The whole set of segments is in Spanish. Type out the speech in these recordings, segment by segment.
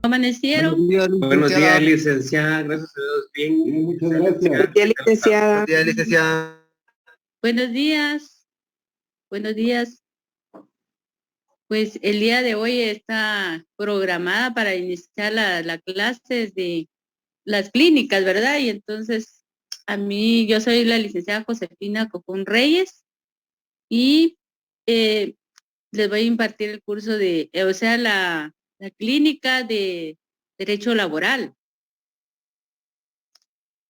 ¿Amanecieron? Buenos días, licenciada. Gracias a Dios. Bien. Bien, muchas gracias. Buenos días, licenciada. Buenos días, licenciada. Buenos días. Buenos días. Pues el día de hoy está programada para iniciar la clase de las clínicas, ¿verdad? Y entonces yo soy la licenciada Josefina Cojón Reyes y les voy a impartir el curso de, la clínica de Derecho Laboral.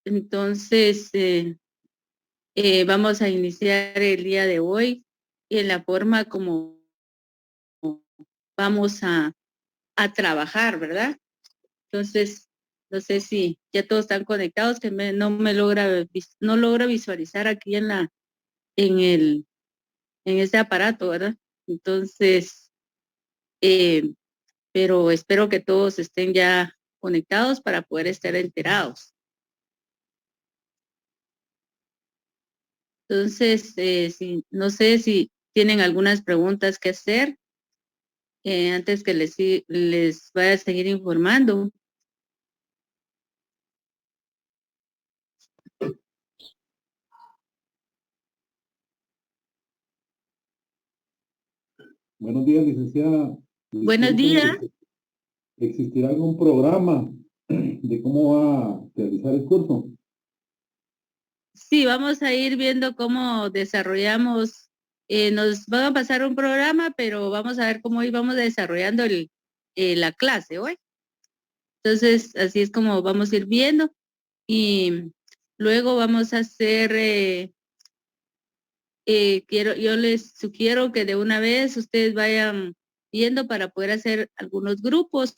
Entonces, vamos a iniciar el día de hoy en la forma como vamos a trabajar, ¿verdad? Entonces, no sé si ya todos están conectados, que no logra visualizar aquí en este aparato, ¿verdad? Entonces, pero espero que todos estén ya conectados para poder estar enterados. Entonces, no sé si tienen algunas preguntas que hacer antes que les vaya a seguir informando. Buenos días, licenciada. Buenos días. ¿Existirá algún programa de cómo va a realizar el curso? Sí, vamos a ir viendo cómo desarrollamos, nos van a pasar un programa, pero vamos a ver cómo íbamos desarrollando la clase hoy. Entonces, así es como vamos a ir viendo y luego vamos a hacer, yo les sugiero que de una vez ustedes vayan viendo para poder hacer algunos grupos.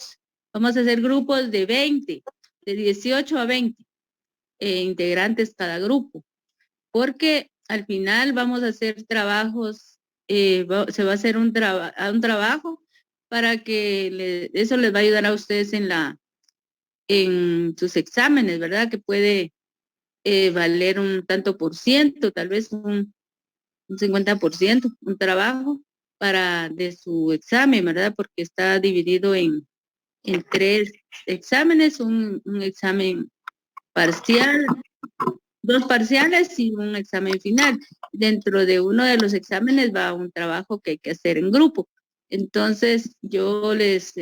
Vamos a hacer grupos de 20, de 18 a 20 integrantes cada grupo, porque al final vamos a hacer trabajos, se va a hacer un trabajo para que eso les va a ayudar a ustedes en sus exámenes, ¿verdad? Que puede valer un tanto por ciento, tal vez un 50%, un trabajo de su examen, ¿verdad? Porque está dividido en 3 exámenes, un examen parcial, 2 parciales y un examen final. Dentro de uno de los exámenes va un trabajo que hay que hacer en grupo. Entonces, yo les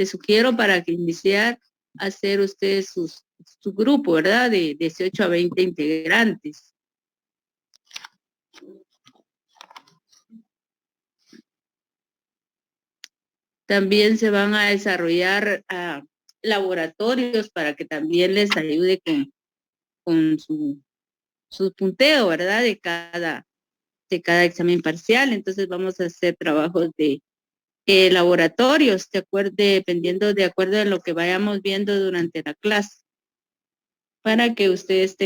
sugiero para que iniciar a hacer ustedes su grupo, ¿verdad? De 18 a 20 integrantes. También se van a desarrollar laboratorios para que también les ayude con su punteo, ¿verdad? De cada examen parcial. Entonces vamos a hacer trabajos de laboratorios, dependiendo de acuerdo a lo que vayamos viendo durante la clase, para que ustedes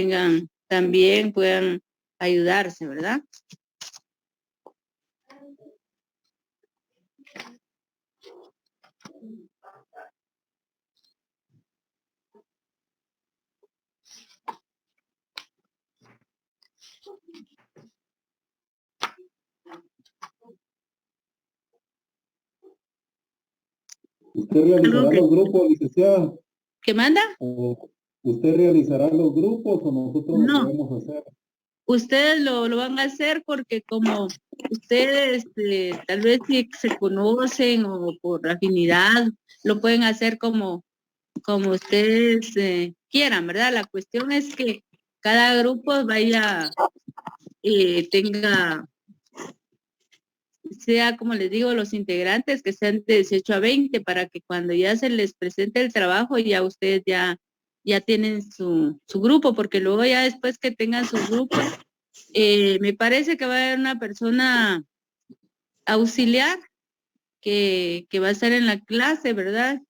puedan ayudarse, ¿verdad? ¿Usted realizará los grupos, licenciada? ¿Qué manda? ¿O usted realizará los grupos o nosotros lo podemos hacer? Ustedes lo van a hacer porque como ustedes tal vez si se conocen o por afinidad, lo pueden hacer como ustedes quieran, ¿verdad? La cuestión es que cada grupo sea, como les digo, los integrantes que sean de 18 a 20 para que cuando ya se les presente el trabajo ya ustedes ya tienen su grupo, porque luego ya después que tengan su grupo, me parece que va a haber una persona auxiliar que va a estar en la clase, ¿verdad?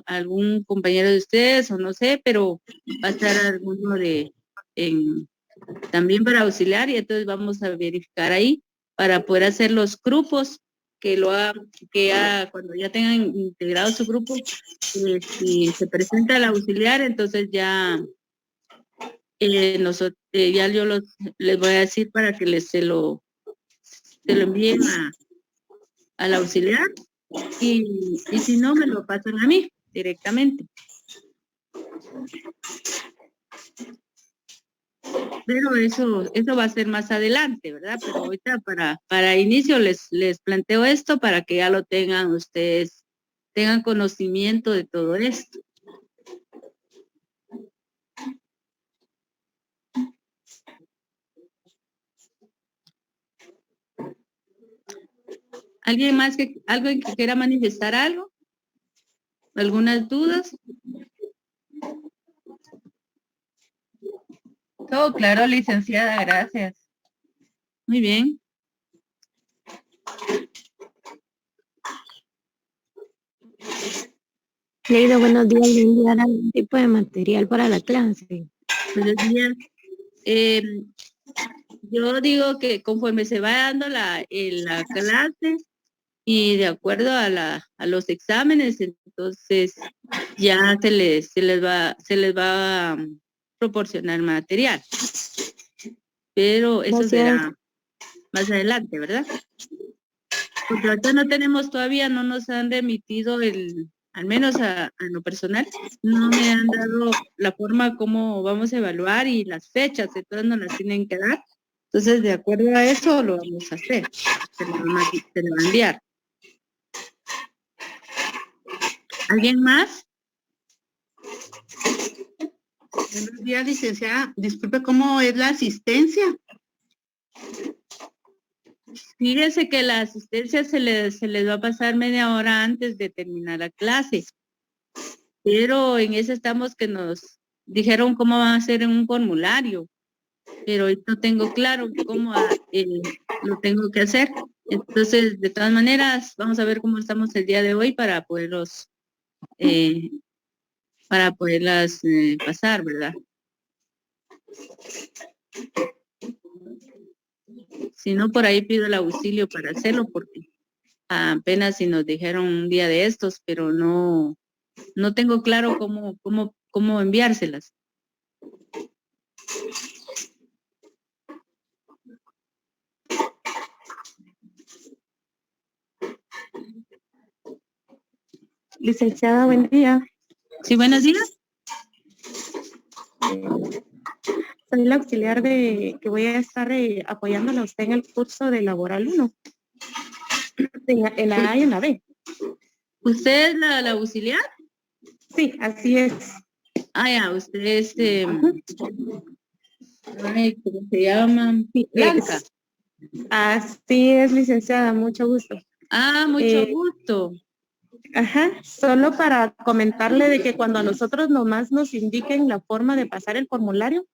Algún compañero de ustedes o no sé, pero va a estar alguno también para auxiliar y entonces vamos a verificar ahí para poder hacer los grupos cuando ya tengan integrado su grupo, si se presenta el auxiliar, entonces ya yo les voy a decir para que se lo envíen al auxiliar y si no me lo pasan a mí. directamente. Pero eso va a ser más adelante, ¿verdad? Pero ahorita para inicio les planteo esto para que ya lo tengan ustedes, tengan conocimiento de todo esto. ¿Alguien más alguien que quiera manifestar algo? ¿Algunas dudas? Todo claro, licenciada, gracias. Muy bien. Leida, buenos días. ¿Le enviar algún tipo de material para la clase? Buenos días. Yo digo que conforme se va dando la clase y de acuerdo a los exámenes, entonces ya se les va a proporcionar material. Pero eso Gracias. será más adelante, ¿verdad? Porque ahorita no tenemos todavía, no nos han remitido al menos a lo personal, no me han dado la forma como vamos a evaluar y las fechas, entonces nos las tienen que dar. Entonces, de acuerdo a eso, lo vamos a hacer. Se lo va a enviar. ¿Alguien más? Buenos días, licenciada. Disculpe, ¿cómo es la asistencia? Fíjese que la asistencia se les va a pasar media hora antes de terminar la clase. Pero en eso estamos que nos dijeron cómo va a ser en un formulario. Pero hoy no tengo claro cómo lo tengo que hacer. Entonces, de todas maneras, vamos a ver cómo estamos el día de hoy para poderlas pasar, ¿verdad? Si no, por ahí pido el auxilio para hacerlo, porque apenas si nos dijeron un día de estos, pero no tengo claro cómo enviárselas. Licenciada, buen día. Sí, buenos días. Soy la auxiliar que voy a estar apoyándola a usted en el curso de Laboral 1, en la A y en la B. ¿Usted es la auxiliar? Sí, así es. Ah, ya, usted es, ay, ¿cómo se llama? Blanca. Así es, licenciada, mucho gusto. Ah, mucho gusto. Ajá, solo para comentarle de que cuando a nosotros nomás nos indiquen la forma de pasar el formulario,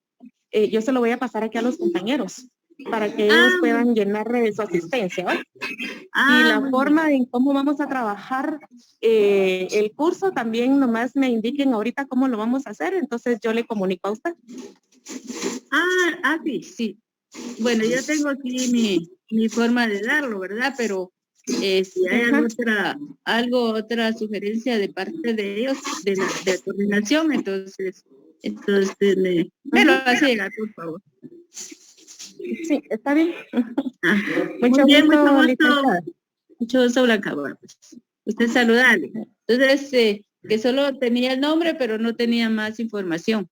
yo se lo voy a pasar aquí a los compañeros para que ellos puedan llenar su asistencia, ¿vale? Y la forma en cómo vamos a trabajar el curso también nomás me indiquen ahorita cómo lo vamos a hacer, entonces yo le comunico a usted. Sí. Bueno, yo tengo aquí mi forma de darlo, ¿verdad? Pero si hay otra sugerencia de parte de ellos, de la coordinación, entonces me lo hace llegar, por favor. Sí, está bien. Mucho gusto, Blanca. Bueno, pues, usted saludable. Entonces, que solo tenía el nombre, pero no tenía más información.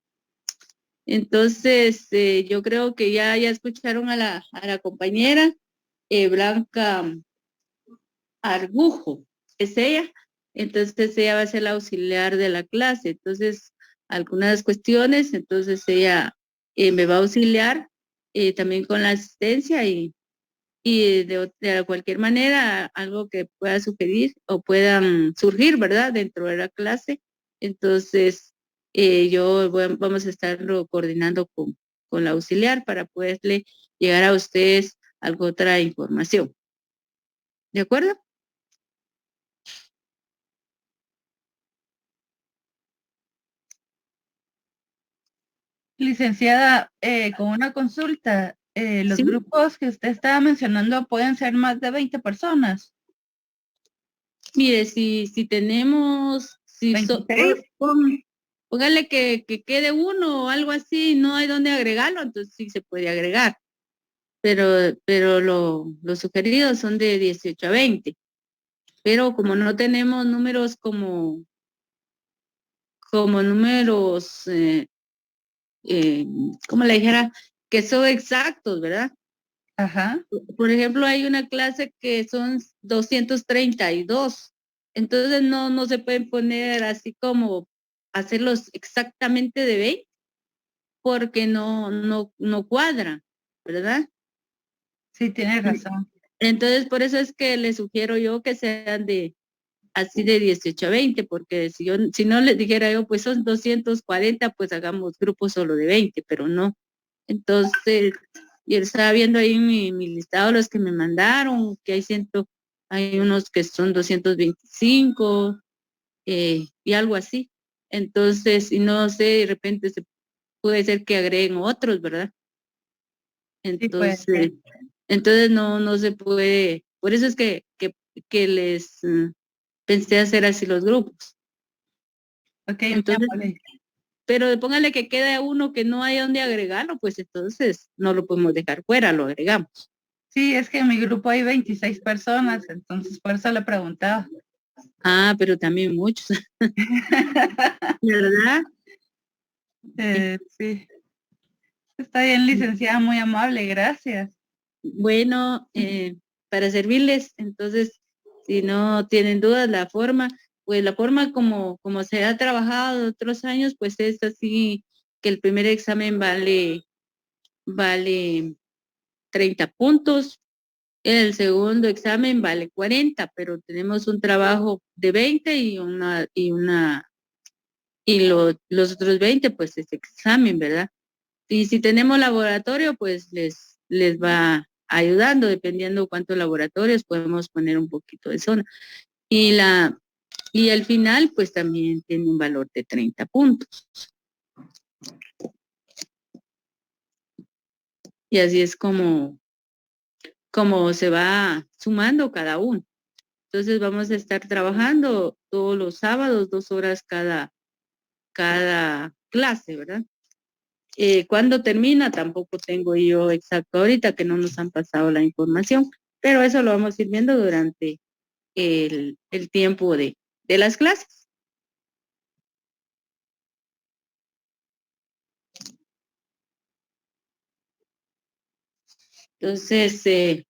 Entonces, yo creo que ya escucharon a la compañera Blanca Arbujo, es ella. Entonces, ella va a ser la auxiliar de la clase. Entonces, algunas cuestiones, entonces ella me va a auxiliar también con la asistencia y de cualquier manera, algo que pueda sugerir o puedan surgir, ¿verdad? Dentro de la clase. Entonces, vamos a estarlo coordinando con la auxiliar para poderle llegar a ustedes algo otra información. ¿De acuerdo? Licenciada, con una consulta, los ¿Sí? grupos que usted estaba mencionando pueden ser más de 20 personas. Mire, si tenemos, 26. póngale que quede uno o algo así, no hay donde agregarlo, entonces sí se puede agregar. Pero los sugeridos son de 18 a 20. Pero como no tenemos números como como números, como le dijera, que son exactos, ¿verdad? Ajá. Por ejemplo, hay una clase que son 232. Entonces no se pueden poner así como hacerlos exactamente de 20 porque no cuadra, ¿verdad? Sí, tienes razón. Entonces, por eso es que les sugiero yo que sean así de 18 a 20, porque si no les dijera yo, pues son 240, pues hagamos grupos solo de 20, pero no. Entonces, yo estaba viendo ahí mi listado, los que me mandaron, que hay unos que son 225 y algo así. Entonces, y no sé, de repente puede ser que agreguen otros, ¿verdad? Sí, puede ser. Entonces no se puede, por eso es que les pensé hacer así los grupos. Ok, Entonces, Mole. pero póngale que quede uno que no hay donde agregarlo, pues entonces no lo podemos dejar fuera, lo agregamos. Sí, es que en mi grupo hay 26 personas, entonces por eso le preguntaba. Ah, pero también muchos, ¿verdad? Sí. Está bien, licenciada, muy amable, gracias. Bueno, para servirles, entonces, si no tienen dudas, pues la forma como se ha trabajado otros años, pues es así que el primer examen vale 30 puntos, el segundo examen vale 40, pero tenemos un trabajo de 20 los otros 20, pues es examen, ¿verdad? Y si tenemos laboratorio, pues les va ayudando, dependiendo cuántos laboratorios, podemos poner un poquito de zona. Y al final, pues también tiene un valor de 30 puntos. Y así es como se va sumando cada uno. Entonces vamos a estar trabajando todos los sábados, 2 horas cada clase, ¿verdad? ¿Cuándo termina? Tampoco tengo yo exacto ahorita que no nos han pasado la información, pero eso lo vamos a ir viendo durante el tiempo de las clases. Entonces, si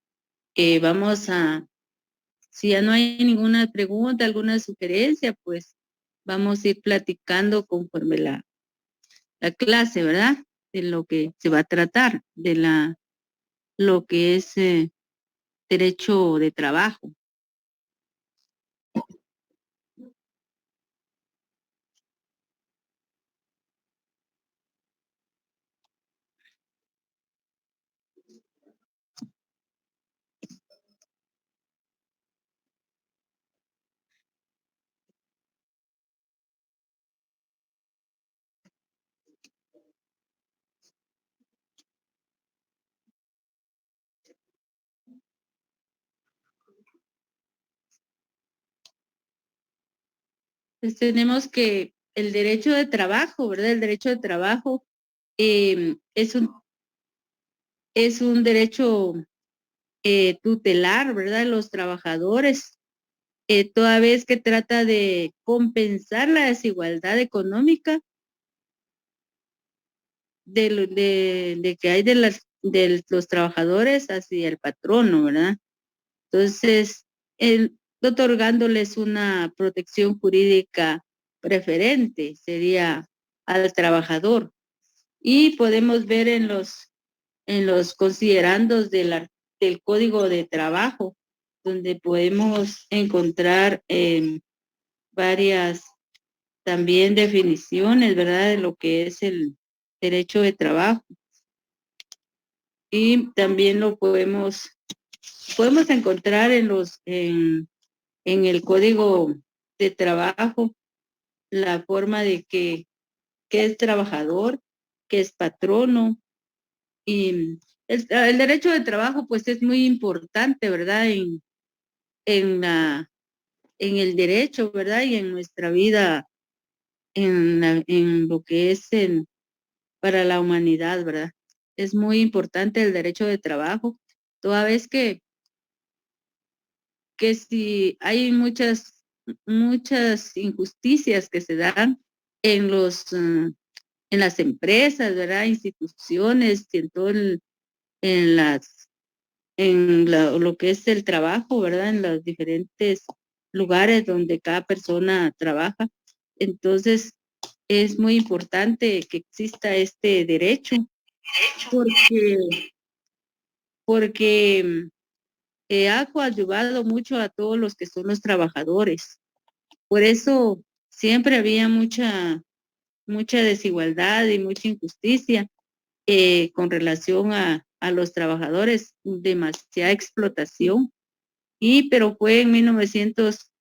ya no hay ninguna pregunta, alguna sugerencia, pues vamos a ir platicando conforme la clase, ¿verdad? De lo que se va a tratar, lo que es derecho de trabajo. Pues tenemos que el derecho de trabajo, ¿verdad? El derecho de trabajo es un derecho tutelar, ¿verdad? Los trabajadores, toda vez que trata de compensar la desigualdad económica de que hay de los trabajadores hacia el patrono, ¿verdad? Entonces, otorgándoles una protección jurídica preferente sería al trabajador. Y podemos ver en los considerandos del Código de Trabajo, donde podemos encontrar varias también definiciones, ¿verdad? De lo que es el derecho de trabajo. Y también lo podemos encontrar en el Código de Trabajo, la forma de qué es trabajador, qué es patrono. Y el derecho de trabajo, pues es muy importante, ¿verdad? En el derecho, ¿verdad? Y en nuestra vida, en lo que es para la humanidad, ¿verdad? Es muy importante el derecho de trabajo, toda vez que si hay muchas injusticias que se dan, en en las empresas, ¿verdad? Instituciones, y en todo lo que es el trabajo, ¿verdad? En los diferentes lugares donde cada persona trabaja. Entonces, es muy importante que exista este derecho porque ha coadyuvado mucho a todos los que son los trabajadores. Por eso siempre había mucha desigualdad y mucha injusticia con relación a los trabajadores, demasiada explotación. Pero fue en 1900,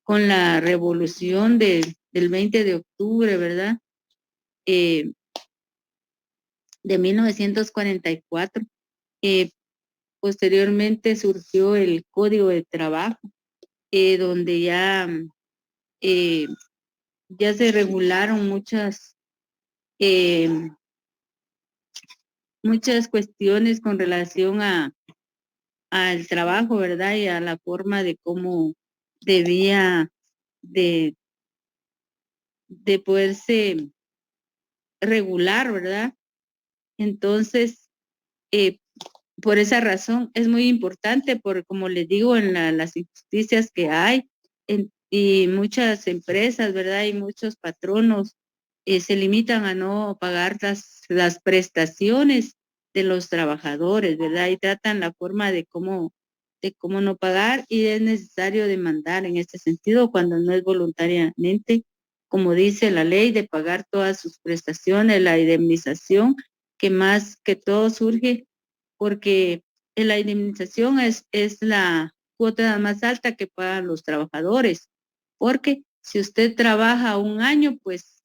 con la revolución del 20 de octubre, ¿verdad? De 1944. Posteriormente surgió el Código de Trabajo, donde ya se regularon muchas cuestiones con relación al trabajo, ¿verdad? Y a la forma de cómo debía de poderse regular, ¿verdad? Entonces, por esa razón es muy importante, porque como les digo, en las injusticias que hay y muchas empresas, ¿verdad? Y muchos patronos se limitan a no pagar las prestaciones de los trabajadores, ¿verdad? Y tratan la forma de cómo no pagar, y es necesario demandar en este sentido cuando no es voluntariamente, como dice la ley, de pagar todas sus prestaciones, la indemnización, que más que todo surge porque la indemnización es la cuota más alta que pagan los trabajadores, porque si usted trabaja un año, pues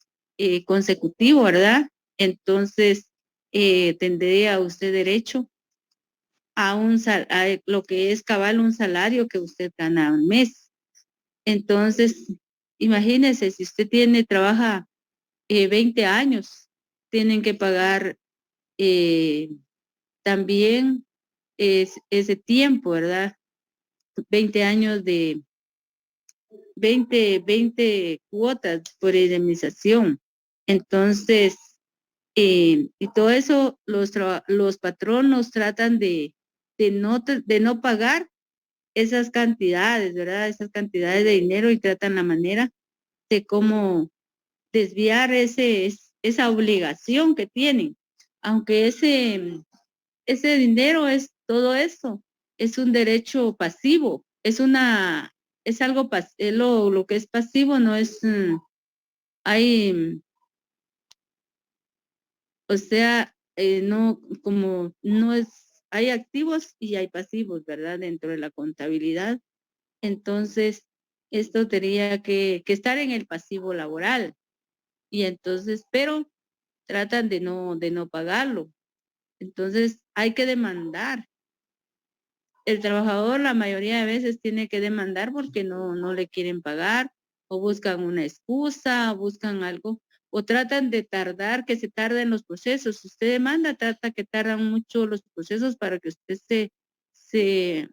consecutivo, ¿verdad? Entonces tendría usted derecho a lo que es cabal un salario que usted gana al mes. Entonces, imagínese, si usted trabaja 20 años, tienen que pagar también ese tiempo, ¿verdad? 20 años de 20 cuotas por indemnización. Entonces, y todo eso los patronos tratan de no pagar esas cantidades, ¿verdad? Esas cantidades de dinero, y tratan la manera de cómo desviar esa obligación que tienen. Aunque ese dinero es todo eso, es un derecho pasivo, es algo lo que es pasivo no es, hay, o sea, no, como no es, hay activos y hay pasivos, ¿verdad? Dentro de la contabilidad. Entonces, esto tendría que estar en el pasivo laboral. Y entonces, pero tratan de no pagarlo. Entonces, hay que demandar. El trabajador la mayoría de veces tiene que demandar porque no le quieren pagar, o buscan una excusa, o buscan algo, o tratan de que se tarden los procesos. Si usted demanda, trata que tardan mucho los procesos para que usted se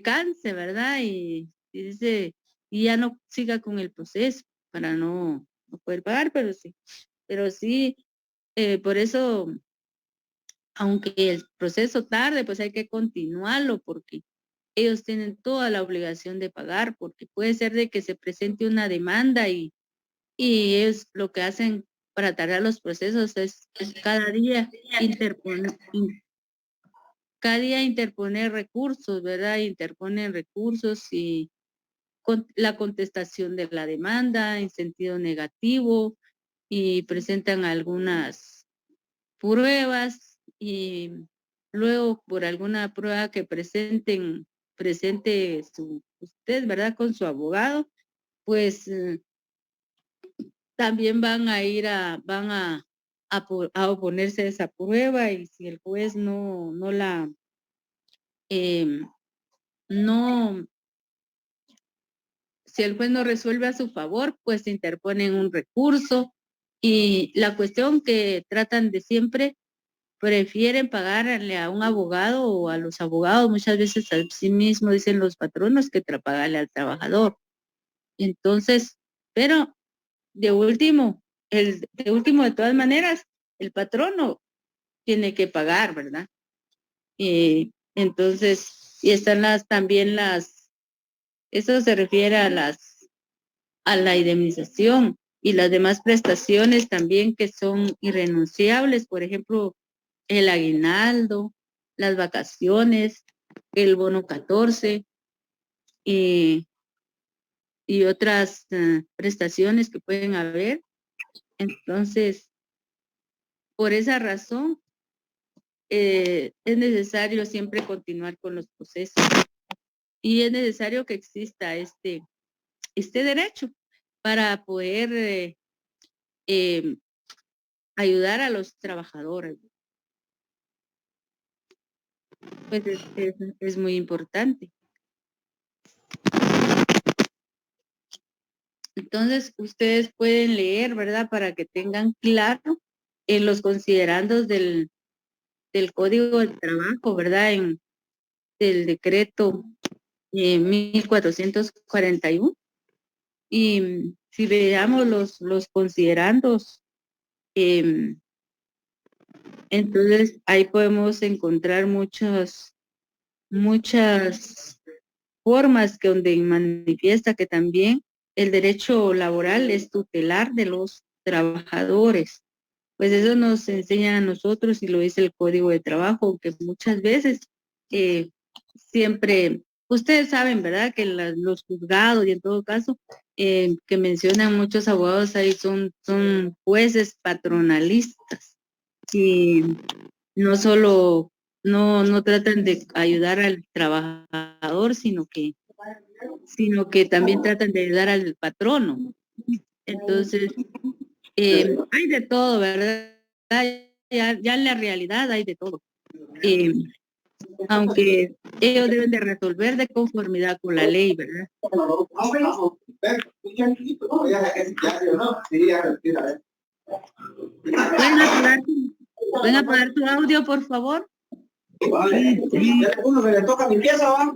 canse, ¿verdad? Y ya no siga con el proceso para no poder pagar, pero sí, por eso, aunque el proceso tarde, pues hay que continuarlo, porque ellos tienen toda la obligación de pagar, porque puede ser de que se presente una demanda, y ellos lo que hacen para tardar los procesos es cada día interponer recursos, ¿verdad? Interponen recursos y la contestación de la demanda en sentido negativo, y presentan algunas pruebas, y luego por alguna prueba que presente usted, ¿verdad? Con su abogado, pues también van a oponerse a esa prueba, y si el juez em, no, si el juez no resuelve a su favor, pues interponen un recurso, y la cuestión que tratan de siempre, prefieren pagarle a un abogado o a los abogados, muchas veces a sí mismo dicen los patronos, que pagarle al trabajador. Entonces, pero de último, de todas maneras, el patrono tiene que pagar, ¿verdad? Entonces, y están también eso se refiere a la indemnización y las demás prestaciones también que son irrenunciables, por ejemplo, el aguinaldo, las vacaciones, el bono 14 y otras prestaciones que pueden haber. Entonces, por esa razón, es necesario siempre continuar con los procesos y es necesario que exista este derecho para poder ayudar a los trabajadores. Pues es muy importante. Entonces, ustedes pueden leer, ¿verdad? Para que tengan claro en los considerandos del Código del Trabajo, ¿verdad? En el decreto 1441. Y si veamos los considerandos, entonces ahí podemos encontrar muchas formas que donde manifiesta que también el derecho laboral es tutelar de los trabajadores. Pues eso nos enseña a nosotros y lo dice el Código de Trabajo, que muchas veces siempre, ustedes saben, ¿verdad? Que los juzgados y en todo caso, que mencionan muchos abogados ahí son jueces patronalistas y no solo, no tratan de ayudar al trabajador, sino que también tratan de ayudar al patrono. Entonces, hay de todo, ¿verdad? Ya en la realidad hay de todo. Aunque ellos deben de resolver de conformidad con la ley, ¿verdad? ¿Pueden apagar tu audio, por favor? Uno que le toca mi pieza, ¿va?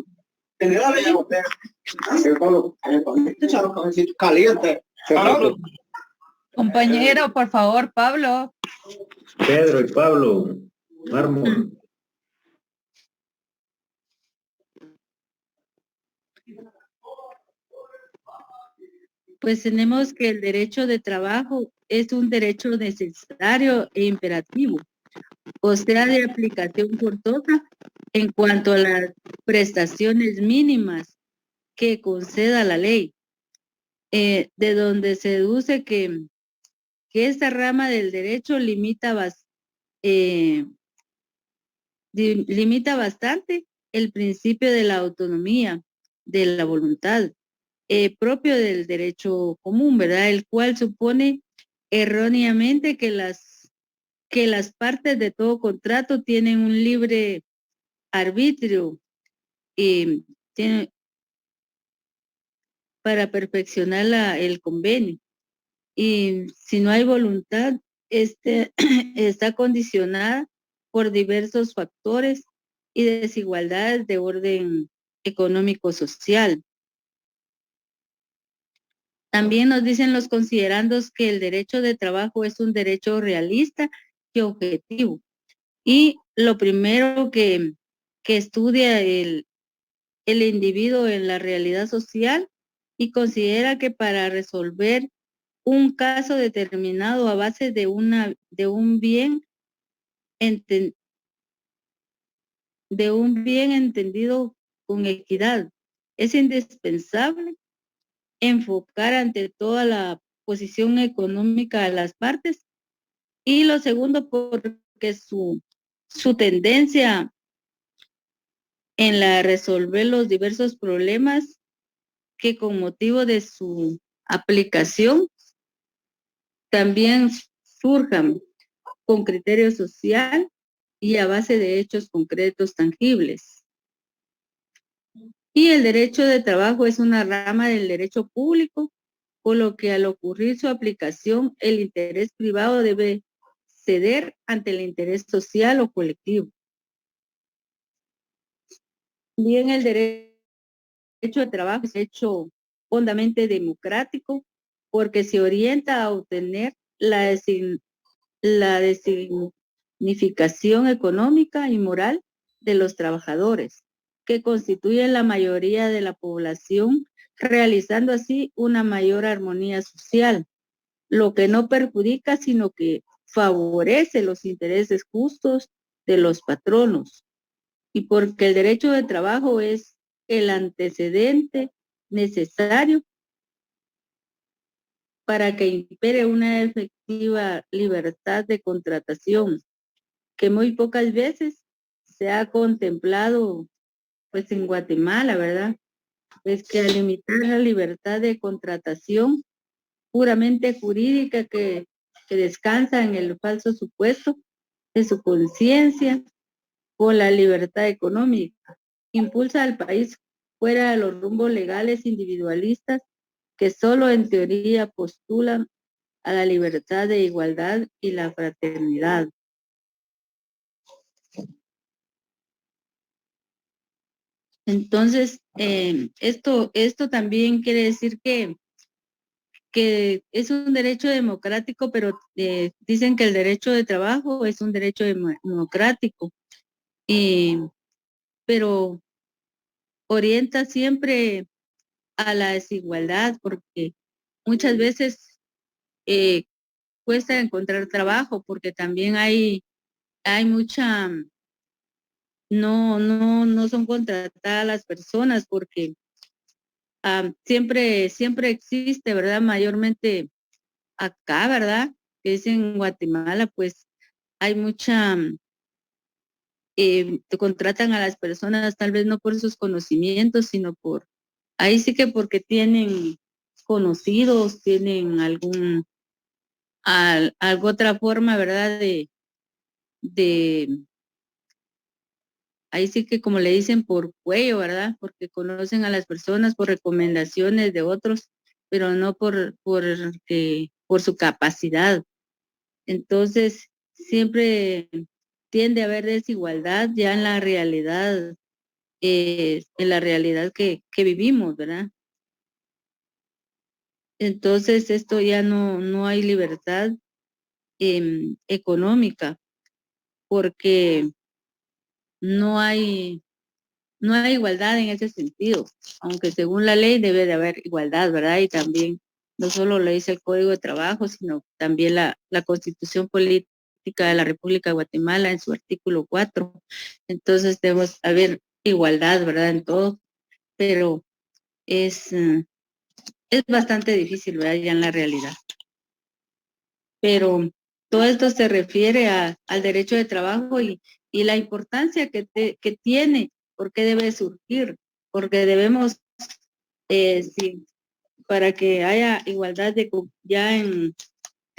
Caliente. Compañero, por favor, Pablo. Pedro y Pablo, mármol. Pues tenemos que el derecho de trabajo es un derecho necesario e imperativo, o sea, de aplicación forzosa en cuanto a las prestaciones mínimas que conceda la ley, de donde se deduce que esta rama del derecho limita bastante el principio de la autonomía, de la voluntad, propio del derecho común, ¿verdad? El cual supone erróneamente que las partes de todo contrato tienen un libre arbitrio y para perfeccionar el convenio. Y si no hay voluntad, está condicionada por diversos factores y desigualdades de orden económico-social. También nos dicen los considerandos que el derecho de trabajo es un derecho realista y objetivo. Y lo primero que estudia el individuo en la realidad social y considera que para resolver un caso determinado a base de un bien entendido con equidad, es indispensable enfocar ante toda la posición económica de las partes. Y lo segundo, porque su tendencia en la resolver los diversos problemas que con motivo de su aplicación también surjan con criterio social y a base de hechos concretos tangibles. Y el derecho de trabajo es una rama del derecho público, por lo que al ocurrir su aplicación, el interés privado debe ceder ante el interés social o colectivo. Bien, el derecho de trabajo es hecho hondamente democrático, porque se orienta a obtener la designificación económica y moral de los trabajadores, que constituyen la mayoría de la población, realizando así una mayor armonía social, lo que no perjudica, sino que favorece los intereses justos de los patronos, y porque el derecho de trabajo es el antecedente necesario para que impere una efectiva libertad de contratación, que muy pocas veces se ha contemplado pues en Guatemala, ¿verdad? Es que al limitar la libertad de contratación puramente jurídica que descansa en el falso supuesto de su conciencia o la libertad económica, impulsa al país fuera de los rumbos legales individualistas que solo en teoría postulan a la libertad de igualdad y la fraternidad. Entonces, esto también quiere decir que es un derecho democrático, pero dicen que el derecho de trabajo es un derecho democrático, pero orienta siempre a la desigualdad, porque muchas veces cuesta encontrar trabajo, porque también hay mucha, no son contratadas las personas, porque siempre existe, ¿verdad? Mayormente acá, ¿verdad? Que es en Guatemala, pues hay mucha, te contratan a las personas tal vez no por sus conocimientos, sino ahí sí que porque tienen conocidos, tienen algo otra forma, ¿verdad? De, ahí sí que como le dicen por cuello, ¿verdad? Porque conocen a las personas por recomendaciones de otros, pero no por su capacidad. Entonces, siempre tiende a haber desigualdad ya en la realidad que vivimos, ¿verdad? Entonces, esto ya no hay libertad económica, porque no hay, no hay igualdad en ese sentido, aunque según la ley debe de haber igualdad, ¿verdad? Y también no solo lo dice el Código de Trabajo, sino también la Constitución Política de la República de Guatemala en su artículo 4. Entonces debemos haber igualdad, ¿verdad? En todo, pero es bastante difícil, ¿verdad? Ya en la realidad. Pero todo esto se refiere al derecho de trabajo y la importancia que tiene, porque debe surgir, porque debemos, sí, para que haya igualdad de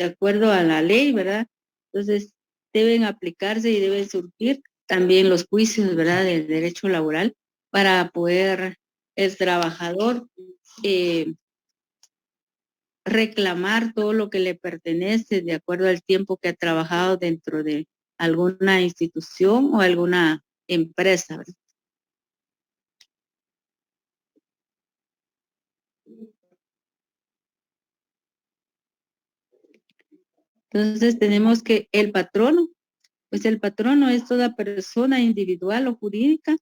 acuerdo a la ley, ¿verdad? Entonces deben aplicarse y deben surgir también los juicios, ¿verdad? Del derecho laboral para poder el trabajador reclamar todo lo que le pertenece de acuerdo al tiempo que ha trabajado dentro de alguna institución o alguna empresa, ¿verdad? Entonces tenemos que el patrono, pues el patrono es toda persona individual o jurídica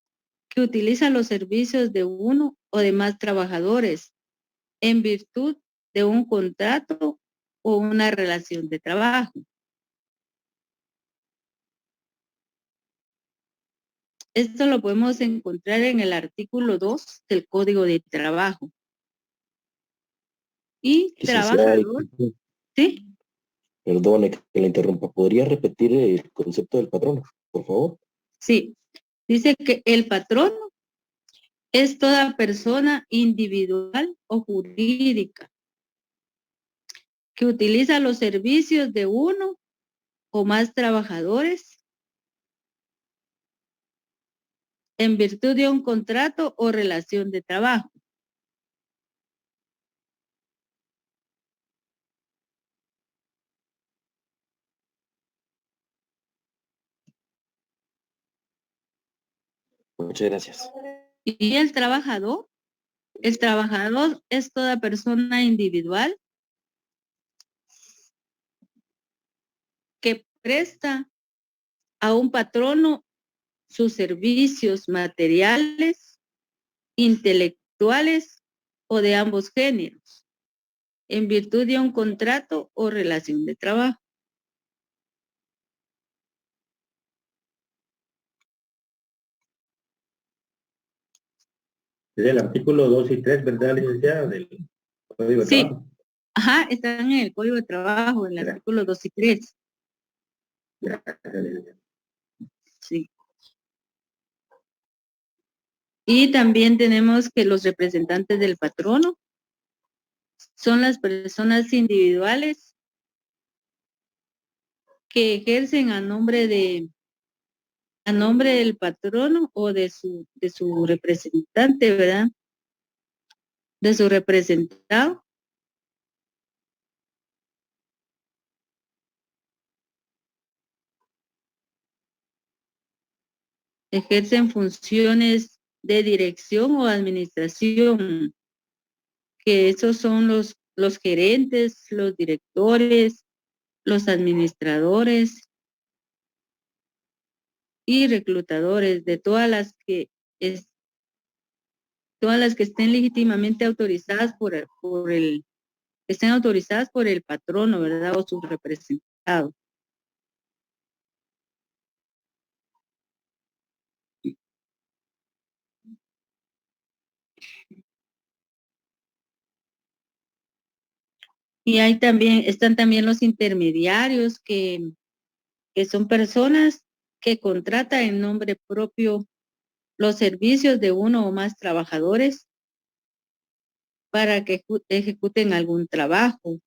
que utiliza los servicios de uno o de más trabajadores en virtud de un contrato o una relación de trabajo. Esto lo podemos encontrar en el artículo 2 del Código de Trabajo. Y trabajador, ¿sí? Perdone que la interrumpa. ¿Podría repetir el concepto del patrono, por favor? Sí. Dice que el patrono es toda persona individual o jurídica que utiliza los servicios de uno o más trabajadores en virtud de un contrato o relación de trabajo. Muchas gracias. Y el trabajador es toda persona individual que presta a un patrono sus servicios materiales, intelectuales o de ambos géneros, en virtud de un contrato o relación de trabajo. Es el artículo 2 y 3, ¿verdad, licenciada? Del Código de Sí, Trabajo. ajá, están en el Código de Trabajo, en el Gracias. artículo 2 y 3. Gracias, licenciada. Sí. Y también tenemos que los representantes del patrono son las personas individuales que ejercen a nombre del patrono o de su representante, ¿verdad? De su representado. Ejercen funciones de dirección o administración, que esos son los gerentes, los directores, los administradores y reclutadores de todas las que estén legítimamente autorizadas estén autorizadas por el patrono, ¿verdad? O su representado. Y están también los intermediarios que son personas que contratan en nombre propio los servicios de uno o más trabajadores para que ejecuten algún trabajo,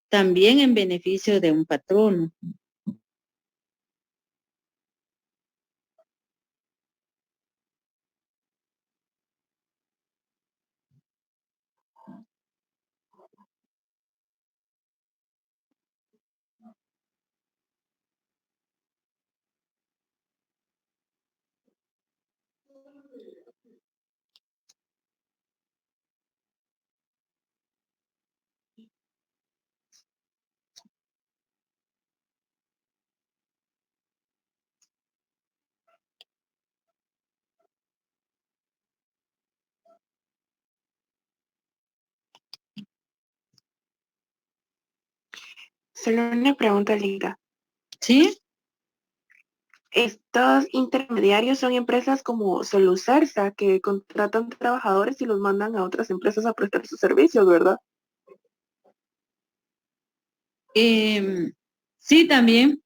también en beneficio de un patrono. Solo una pregunta, Linda. ¿Sí? Estos intermediarios son empresas como Solucersa que contratan trabajadores y los mandan a otras empresas a prestar sus servicios, ¿verdad? Sí, también,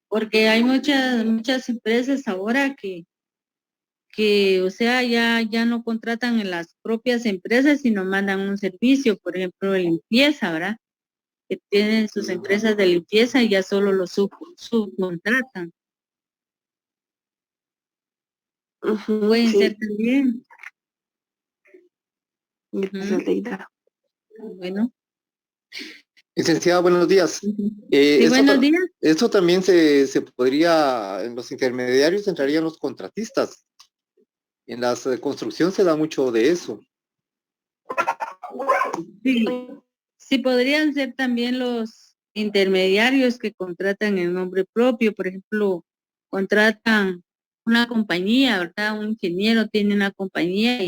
porque hay muchas empresas ahora o sea, ya no contratan en las propias empresas, sino mandan un servicio, por ejemplo, de limpieza, ¿verdad? Que tienen sus empresas de limpieza y ya solo los subcontratan. Pueden Sí, ser también. gracias, Leida. Bueno. Licenciada, buenos días. Sí, buenos días. Esto también se podría, en los intermediarios entrarían los contratistas. En la construcción se da mucho de eso. Sí, podrían ser también los intermediarios que contratan en nombre propio, por ejemplo, contratan una compañía, ¿verdad? Un ingeniero tiene una compañía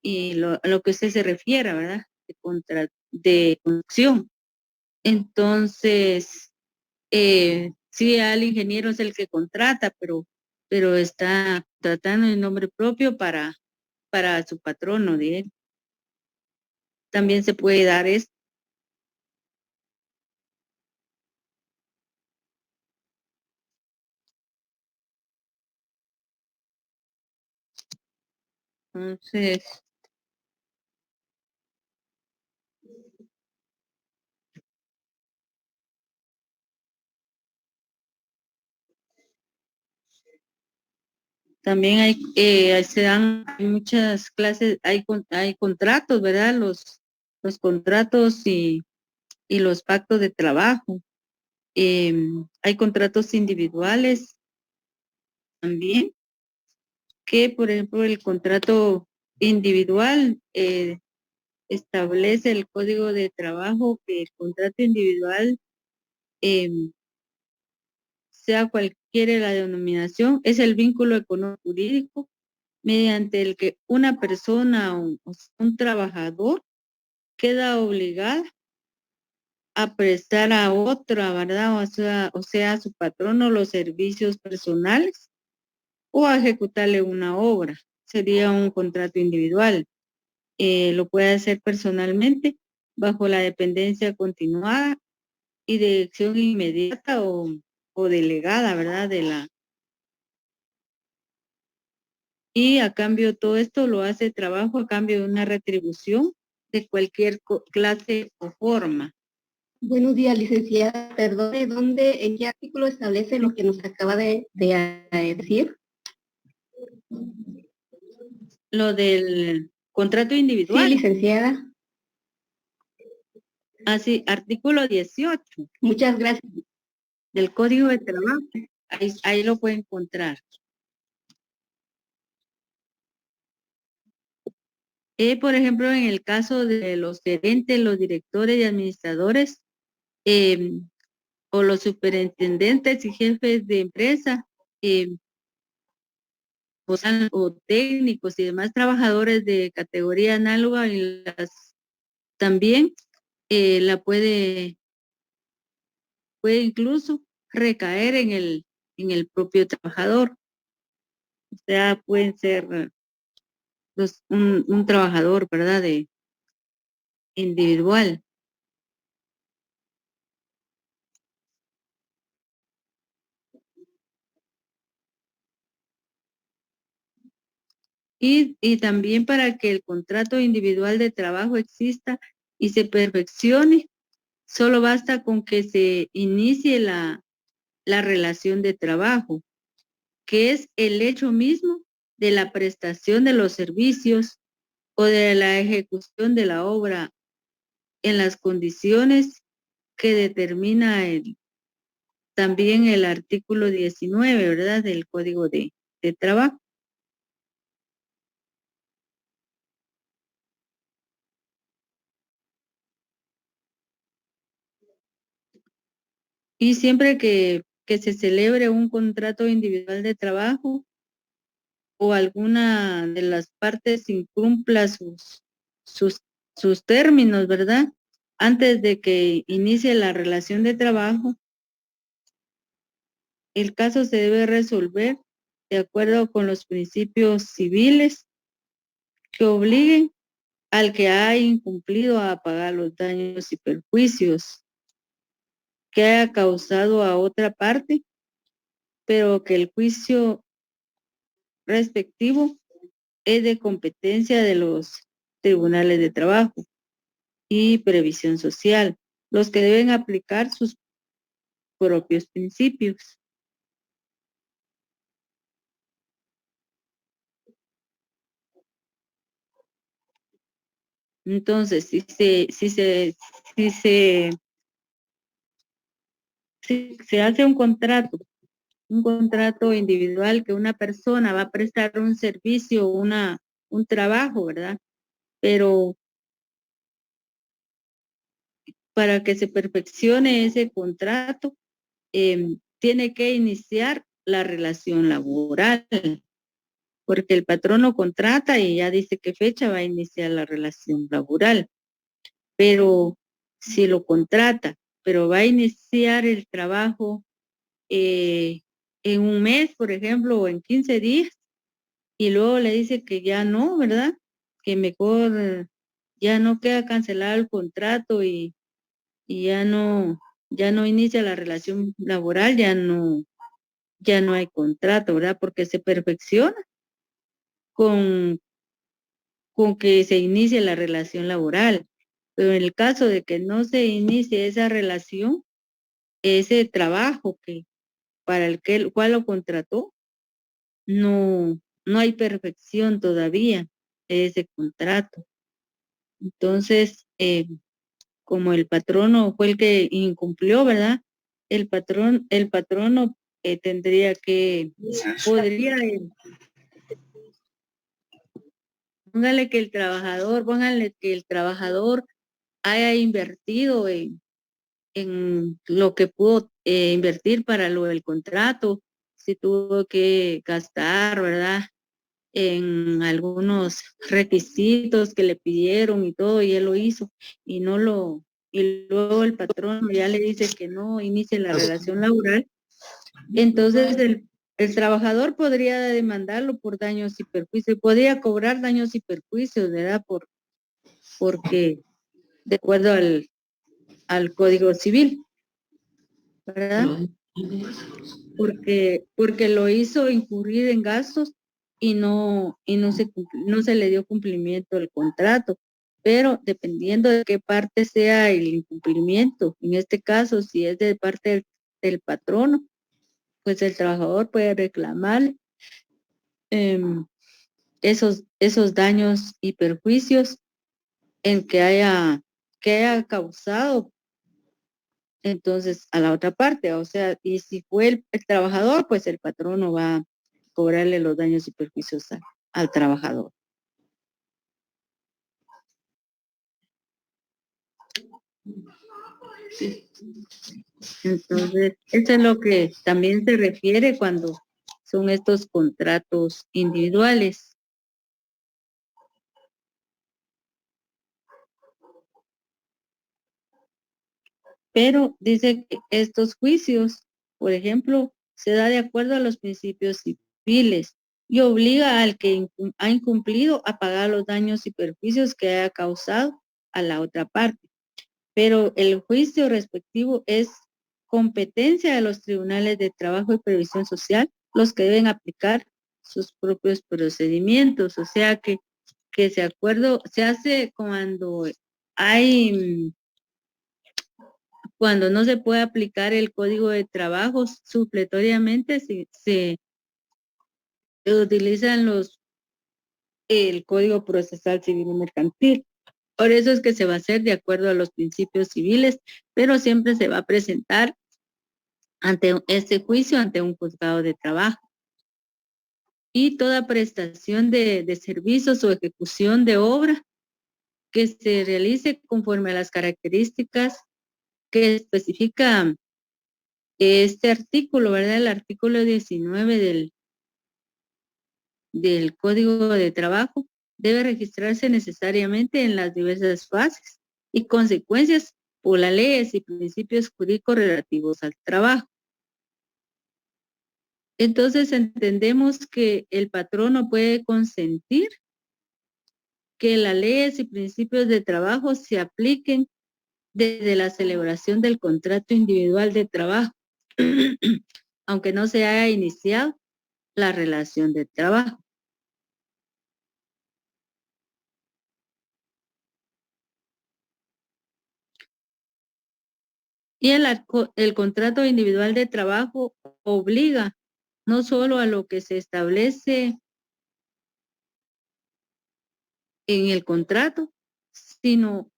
y a lo que usted se refiere, ¿verdad? De construcción. Entonces, sí, al ingeniero es el que contrata, pero está tratando en nombre propio para su patrono de él. También se puede dar esto. Entonces, también se dan muchas clases, hay contratos, ¿verdad? Los contratos y los pactos de trabajo. Hay contratos individuales también, que por ejemplo el contrato individual establece el Código de Trabajo que el contrato individual sea cualquiera la denominación, es el vínculo económico jurídico mediante el que una persona o un trabajador queda obligada a prestar a otra, ¿verdad? O sea, a su patrono los servicios personales o a ejecutarle una obra. Sería un contrato individual. Lo puede hacer personalmente bajo la dependencia continuada y dirección inmediata o delegada, ¿verdad? Y a cambio todo esto lo hace trabajo a cambio de una retribución de cualquier clase o forma. Buenos días, licenciada. Perdone, en qué artículo establece lo que nos acaba de decir? Lo del contrato Sí, individual. licenciada. Así, artículo 18 Muchas gracias. del Código de Trabajo. Ahí lo puede encontrar. Por ejemplo, en el caso de los gerentes, los directores y administradores, o los superintendentes y jefes de empresa, o técnicos y demás trabajadores de categoría análoga, y también la puede incluso recaer en el propio trabajador. O sea, pueden ser un trabajador, ¿verdad? Individual. Y también para que el contrato individual de trabajo exista y se perfeccione, solo basta con que se inicie la relación de trabajo, que es el hecho mismo de la prestación de los servicios o de la ejecución de la obra en las condiciones que determina también el artículo 19, ¿verdad? Del Código de Trabajo. Y siempre que se celebre un contrato individual de trabajo o alguna de las partes incumpla sus términos, ¿verdad? Antes de que inicie la relación de trabajo, el caso se debe resolver de acuerdo con los principios civiles que obliguen al que ha incumplido a pagar los daños y perjuicios que haya causado a otra parte, pero que el juicio respectivo es de competencia de los tribunales de trabajo y previsión social, los que deben aplicar sus propios principios. Entonces, si se hace un contrato individual que una persona va a prestar un servicio, un trabajo, ¿verdad? Pero para que se perfeccione ese contrato, tiene que iniciar la relación laboral, porque el patrono contrata y ya dice qué fecha va a iniciar la relación laboral. Pero si lo contrata, pero va a iniciar el trabajo en un mes, por ejemplo, o en 15 días, y luego le dice que ya no, ¿verdad? Que mejor ya no queda cancelado el contrato y ya no inicia la relación laboral, ya no hay contrato, ¿verdad? Porque se perfecciona con que se inicie la relación laboral. Pero en el caso de que no se inicie esa relación, ese trabajo para el cual lo contrató, no hay perfección todavía de ese contrato. Entonces, como el patrono fue el que incumplió, ¿verdad? El patrono tendría que, póngale que el trabajador haya invertido en lo que pudo invertir para lo del contrato, si tuvo que gastar, ¿verdad? En algunos requisitos que le pidieron y todo, y él lo hizo, y luego el patrón ya le dice que no inicie la relación laboral. Entonces el trabajador podría demandarlo por daños y perjuicios, podría cobrar daños y perjuicios, ¿verdad? Porque de acuerdo al Código Civil, ¿verdad? Porque lo hizo incurrir en gastos y no se le dio cumplimiento al contrato. Pero dependiendo de qué parte sea el incumplimiento, en este caso, si es de parte del patrono, pues el trabajador puede reclamar esos daños y perjuicios en que haya causado entonces a la otra parte, o sea, y si fue el trabajador, pues el patrono va a cobrarle los daños y perjuicios al trabajador. Entonces, eso es lo que también se refiere cuando son estos contratos individuales. Pero dice que estos juicios, por ejemplo, se da de acuerdo a los principios civiles y obliga al que ha incumplido a pagar los daños y perjuicios que haya causado a la otra parte. Pero el juicio respectivo es competencia de los tribunales de trabajo y previsión social, los que deben aplicar sus propios procedimientos. O sea que ese acuerdo se hace cuando no se puede aplicar el código de trabajo supletoriamente, se utilizan el código procesal civil y mercantil. Por eso es que se va a hacer de acuerdo a los principios civiles, pero siempre se va a presentar ante este juicio, ante un juzgado de trabajo. Y toda prestación de servicios o ejecución de obra que se realice conforme a las características que especifica este artículo, ¿verdad? El artículo 19 del Código de Trabajo debe registrarse necesariamente en las diversas fases y consecuencias por las leyes y principios jurídicos relativos al trabajo. Entonces entendemos que el patrono puede consentir que las leyes y principios de trabajo se apliquen desde la celebración del contrato individual de trabajo, aunque no se haya iniciado la relación de trabajo. Y el contrato individual de trabajo obliga no solo a lo que se establece en el contrato, sino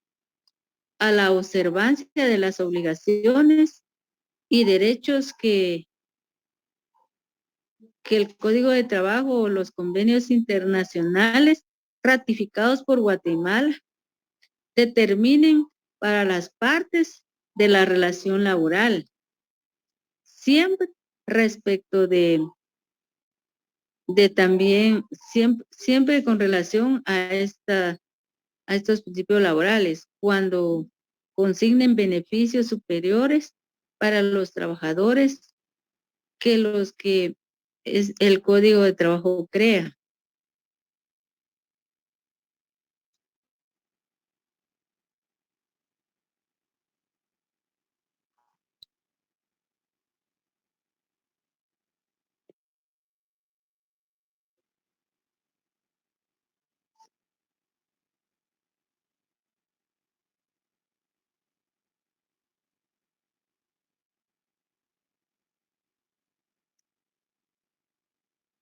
a la observancia de las obligaciones y derechos que el Código de Trabajo o los convenios internacionales ratificados por Guatemala determinen para las partes de la relación laboral, siempre respecto de también, siempre con relación a estos principios laborales, cuando consignen beneficios superiores para los trabajadores que los que el Código de Trabajo crea.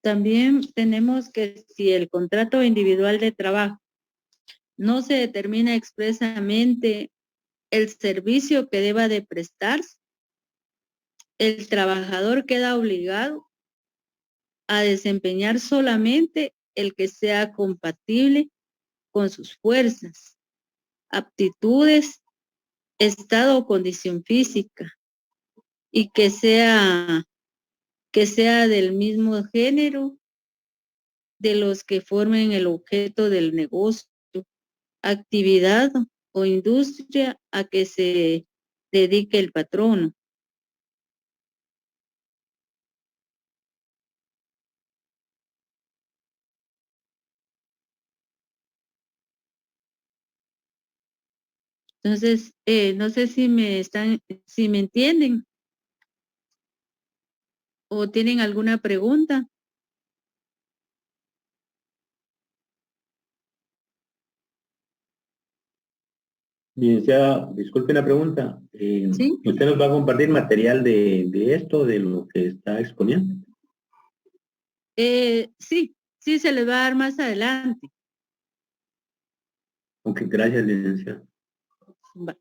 También tenemos que si el contrato individual de trabajo no se determina expresamente el servicio que deba de prestarse, el trabajador queda obligado a desempeñar solamente el que sea compatible con sus fuerzas, aptitudes estado o condición física y que sea del mismo género de los que formen el objeto del negocio, actividad o industria a que se dedique el patrono. Entonces, no sé si me entienden o tienen alguna pregunta. Licenciada, disculpe la pregunta. ¿Sí? ¿Usted nos va a compartir material de esto, de lo que está exponiendo? Sí, se les va a dar más adelante. Ok, gracias, licenciada. Va.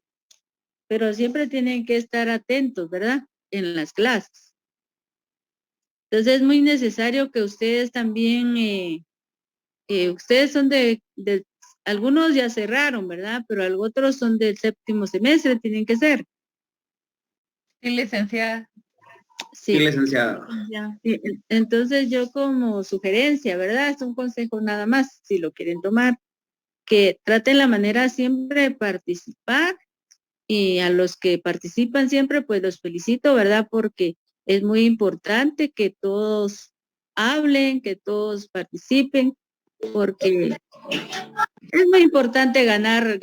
Pero siempre tienen que estar atentos, ¿verdad? En las clases. Entonces es muy necesario que ustedes también, ustedes son algunos ya cerraron, ¿verdad? Pero otros son del séptimo semestre, tienen que ser. Sí, licenciada. Sí, licenciada. sí. Entonces yo como sugerencia, ¿verdad? Es un consejo nada más, si lo quieren tomar, que traten la manera siempre de participar y a los que participan siempre, pues los felicito, ¿verdad? Porque es muy importante que todos hablen, que todos participen, porque es muy importante ganar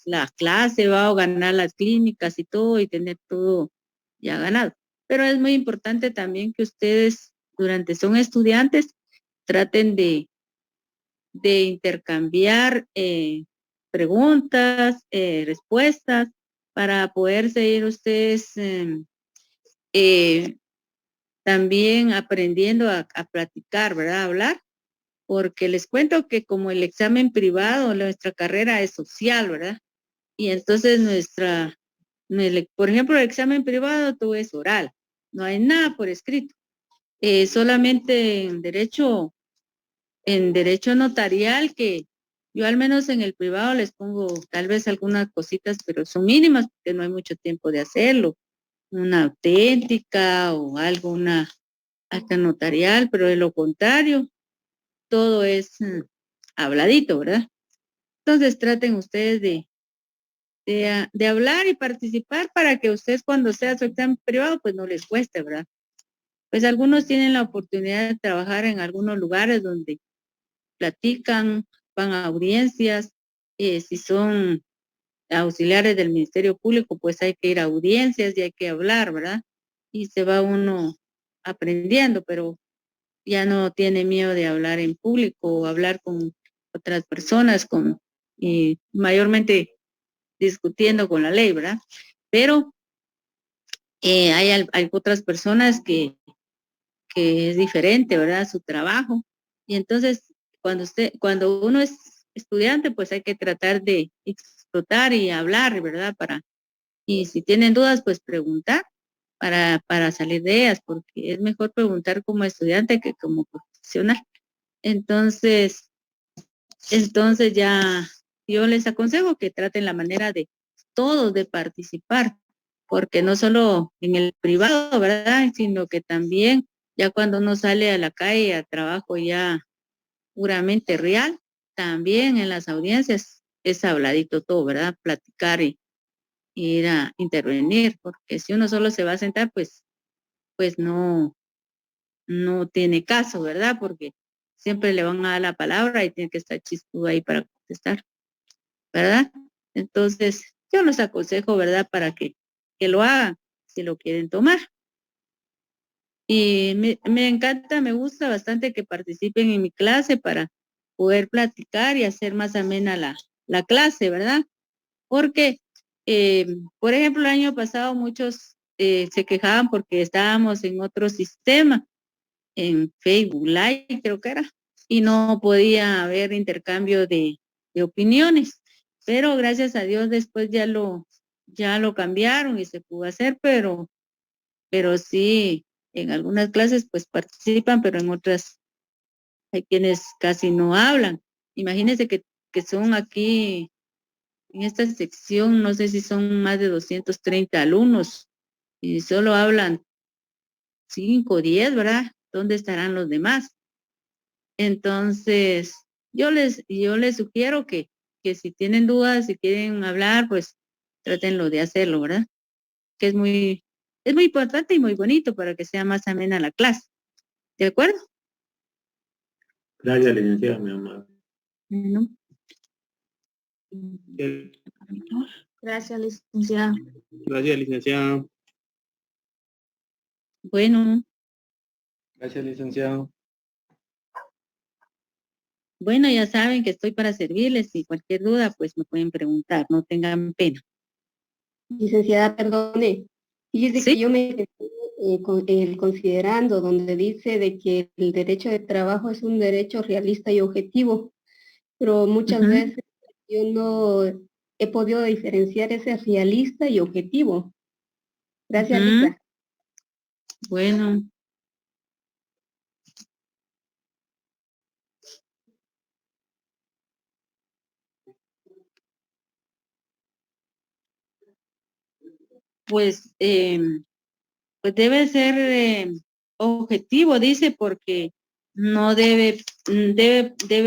la clase, ¿va? O ganar las clínicas y todo, y tener todo ya ganado. Pero es muy importante también que ustedes, son estudiantes, traten de intercambiar preguntas, respuestas, para poder seguir ustedes también aprendiendo a platicar, ¿verdad? A hablar, porque les cuento que como el examen privado, nuestra carrera es social, ¿verdad? Y entonces por ejemplo, el examen privado todo es oral, no hay nada por escrito. Solamente en derecho notarial, que yo al menos en el privado les pongo tal vez algunas cositas, pero son mínimas porque no hay mucho tiempo de hacerlo. Una auténtica o algo, una acta notarial, pero de lo contrario, todo es habladito, ¿verdad? Entonces traten ustedes de hablar y participar para que ustedes cuando sea su examen privado, pues no les cueste, ¿verdad? Pues algunos tienen la oportunidad de trabajar en algunos lugares donde platican, van a audiencias, si son auxiliares del Ministerio Público, pues hay que ir a audiencias y hay que hablar, ¿verdad? Y se va uno aprendiendo, pero ya no tiene miedo de hablar en público o hablar con otras personas, y mayormente discutiendo con la ley, ¿verdad? Pero hay otras personas que es diferente, ¿verdad? Su trabajo. Y entonces, cuando uno es estudiante, pues hay que tratar de explotar y hablar, ¿verdad? Y si tienen dudas, pues preguntar para salir de ellas, porque es mejor preguntar como estudiante que como profesional. Entonces ya yo les aconsejo que traten la manera de todos de participar, porque no solo en el privado, ¿verdad? Sino que también ya cuando uno sale a la calle a trabajo ya puramente real, también en las audiencias es habladito todo, ¿verdad? Platicar y ir a intervenir, porque si uno solo se va a sentar, pues no tiene caso, ¿verdad? Porque siempre le van a dar la palabra y tiene que estar chispudo ahí para contestar, ¿verdad? Entonces, yo los aconsejo, ¿verdad? Para que lo hagan, si lo quieren tomar. Y me encanta, me gusta bastante que participen en mi clase para poder platicar y hacer más amena la clase, ¿verdad? Porque, por ejemplo, el año pasado muchos se quejaban porque estábamos en otro sistema, en Facebook Live creo que era, y no podía haber intercambio de opiniones. Pero gracias a Dios después ya lo cambiaron y se pudo hacer, pero sí, en algunas clases pues participan, pero en otras hay quienes casi no hablan. Imagínense que son aquí En esta sección, no sé si son más de 230 alumnos y solo hablan 5 o 10, ¿verdad? ¿Dónde estarán los demás? Entonces, yo les sugiero que si tienen dudas, si quieren hablar, pues trátenlo de hacerlo, ¿verdad? Que es muy importante y muy bonito para que sea más amena la clase. ¿De acuerdo? Gracias, licenciada, mi amor. Bueno. Gracias, licenciada. Gracias, licenciada. Bueno, Gracias, licenciado. bueno, ya saben que estoy para servirles y cualquier duda, pues me pueden preguntar, no tengan pena. Licenciada, perdone. Fíjese que ¿Sí? yo me quedé, con el considerando donde dice de que el derecho de trabajo es un derecho realista y objetivo, pero muchas Ujú. veces yo no he podido diferenciar ese realista y objetivo. Gracias, Ujú. Lisa. Bueno, pues, pues debe ser objetivo, dice, porque no debe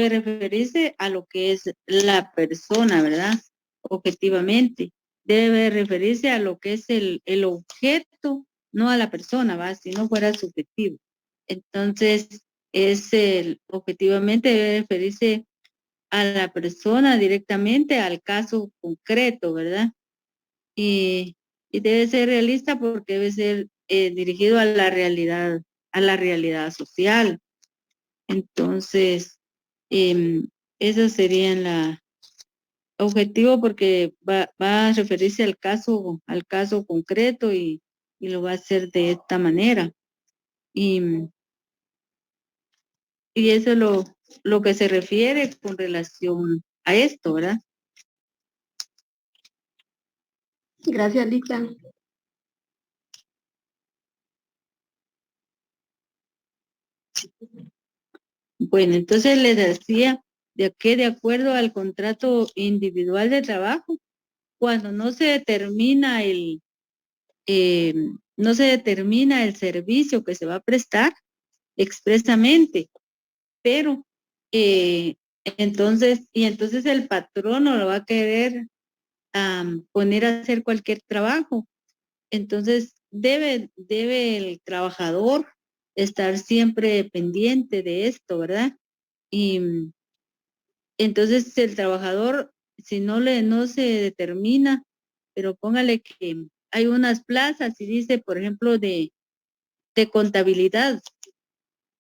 referirse a lo que es la persona, ¿verdad? Objetivamente. Debe referirse a lo que es el objeto, no a la persona, ¿va? Si no fuera subjetivo. Entonces, objetivamente debe referirse a la persona directamente, al caso concreto, ¿verdad? Y debe ser realista porque debe ser dirigido a la realidad social. Entonces, eso sería la objetivo porque va a referirse al caso concreto y lo va a hacer de esta manera. Y, y eso es lo que se refiere con relación a esto, ¿verdad? Gracias, Lisa. Bueno, entonces les decía de acuerdo al contrato individual de trabajo, cuando no se determina eh, no se determina el servicio que se va a prestar expresamente, pero entonces el patrono lo va a querer poner a hacer cualquier trabajo. Entonces debe el trabajador estar siempre pendiente de esto, ¿verdad? Y entonces el trabajador, si no se determina, pero póngale que hay unas plazas y dice, por ejemplo, de contabilidad,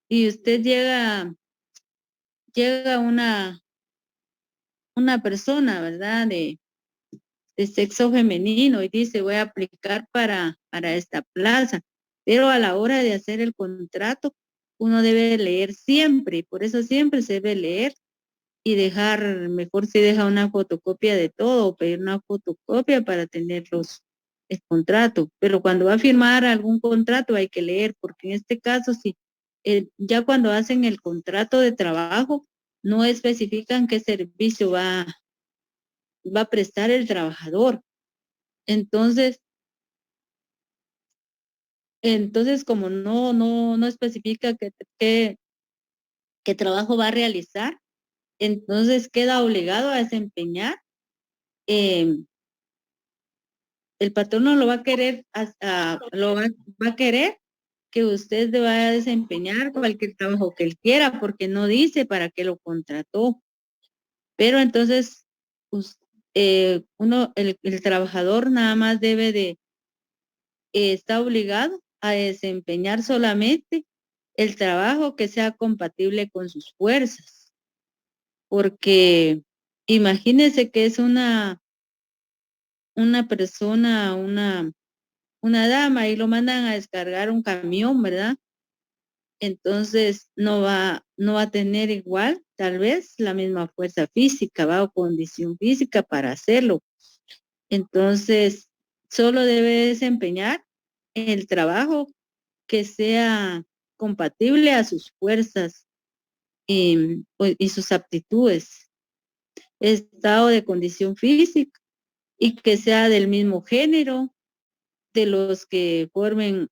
y usted llega una persona, ¿verdad? De sexo femenino y dice, voy a aplicar para esta plaza, pero a la hora de hacer el contrato, uno debe leer siempre, y por eso siempre se debe leer y dejar, mejor si deja una fotocopia de todo, o pedir una fotocopia para tener el contrato. Pero cuando va a firmar algún contrato hay que leer, porque en este caso, si ya cuando hacen el contrato de trabajo, no especifican qué servicio va a prestar el trabajador. Entonces, como no especifica qué trabajo va a realizar, entonces queda obligado a desempeñar el patrón no lo va a querer, va a querer que usted va a desempeñar cualquier trabajo que él quiera, porque no dice para qué lo contrató. Pero entonces, pues, el trabajador nada más está obligado a desempeñar solamente el trabajo que sea compatible con sus fuerzas. Porque imagínese que es una persona, una dama y lo mandan a descargar un camión, ¿verdad? Entonces no va a tener igual, tal vez, la misma fuerza física, ¿va? O condición física para hacerlo. Entonces, solo debe desempeñar el trabajo que sea compatible a sus fuerzas y sus aptitudes. estado de condición física y que sea del mismo género de los que formen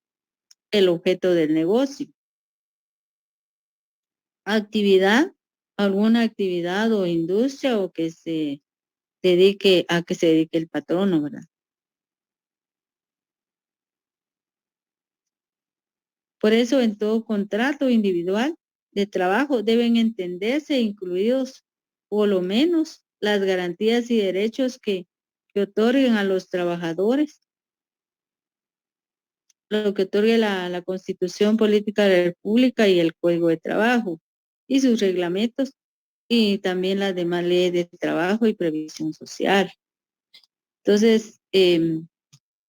el objeto del negocio. Actividad, alguna actividad o industria o que se dedique a que se dedique el patrono, ¿verdad? Por eso en todo contrato individual de trabajo deben entenderse incluidos por lo menos las garantías y derechos que otorguen a los trabajadores, lo que otorgue la Constitución Política de la República y el Código de Trabajo y sus reglamentos y también las demás leyes de trabajo y previsión social. Entonces,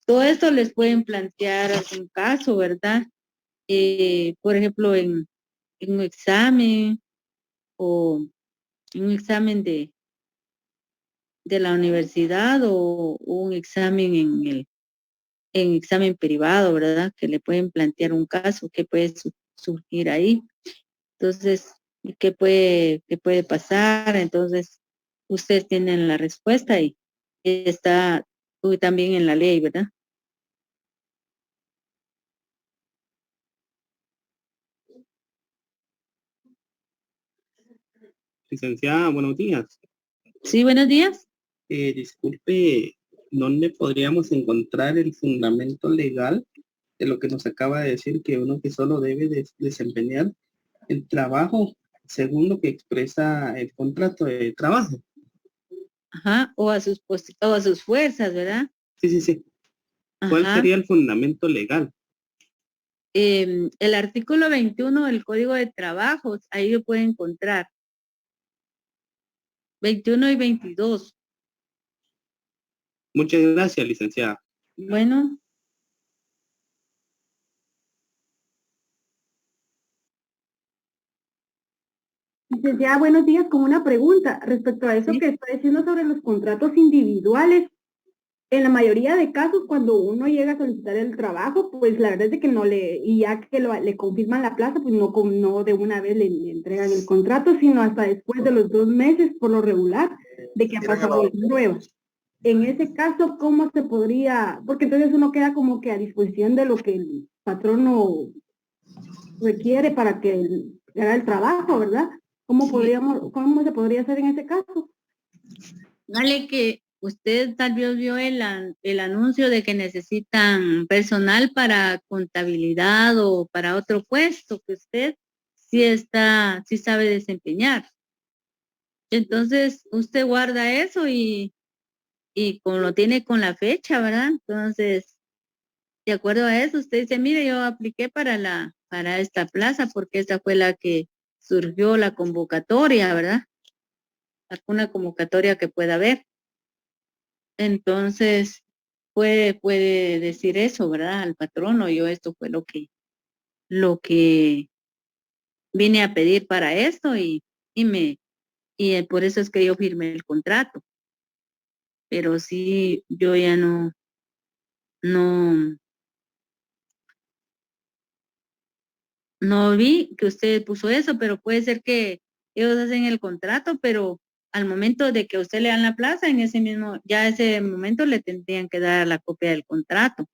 todo esto les pueden plantear algún caso, ¿verdad? Por ejemplo, en un examen o un examen de la universidad o un examen en examen privado, ¿verdad? Que le pueden plantear un caso que puede surgir ahí. Entonces, qué puede pasar? Entonces, ustedes tienen la respuesta y está también en la ley, ¿verdad? Licenciada, buenos días. Sí, buenos días. Disculpe, ¿dónde podríamos encontrar el fundamento legal de lo que nos acaba de decir que uno que solo debe desempeñar el trabajo según lo que expresa el contrato de trabajo? Ajá, o a sus fuerzas, ¿verdad? Sí. ¿Cuál Ajá. sería el fundamento legal? El artículo 21 del Código de Trabajo, ahí lo pueden encontrar. 21 y 22. Muchas gracias, licenciada. Bueno. Licenciada, buenos días, con una pregunta respecto a eso que está diciendo sobre los contratos individuales. En la mayoría de casos, cuando uno llega a solicitar el trabajo, pues la verdad es de que no y ya que le confirman la plaza, pues no de una vez le entregan el contrato, sino hasta después de los 2 meses, por lo regular, de que ha pasado la prueba. En ese caso, ¿cómo se podría? Porque entonces uno queda como que a disposición de lo que el patrono requiere para que haga el trabajo, ¿verdad? ¿Cómo se podría hacer en ese caso? Dale que usted tal vez vio el anuncio de que necesitan personal para contabilidad o para otro puesto que usted sí sabe desempeñar. Entonces usted guarda eso y lo tiene con la fecha, ¿verdad? Entonces, de acuerdo a eso, usted dice, mire, yo apliqué para esta plaza porque esta fue la que surgió la convocatoria, ¿verdad? Alguna convocatoria que pueda haber. Entonces, puede decir eso, ¿verdad? Al patrono, yo esto fue lo que vine a pedir para esto y por eso es que yo firmé el contrato. Pero sí, yo ya no vi que usted puso eso, pero puede ser que ellos hacen el contrato, pero al momento de que usted le dan la plaza, ese momento le tendrían que dar la copia del contrato.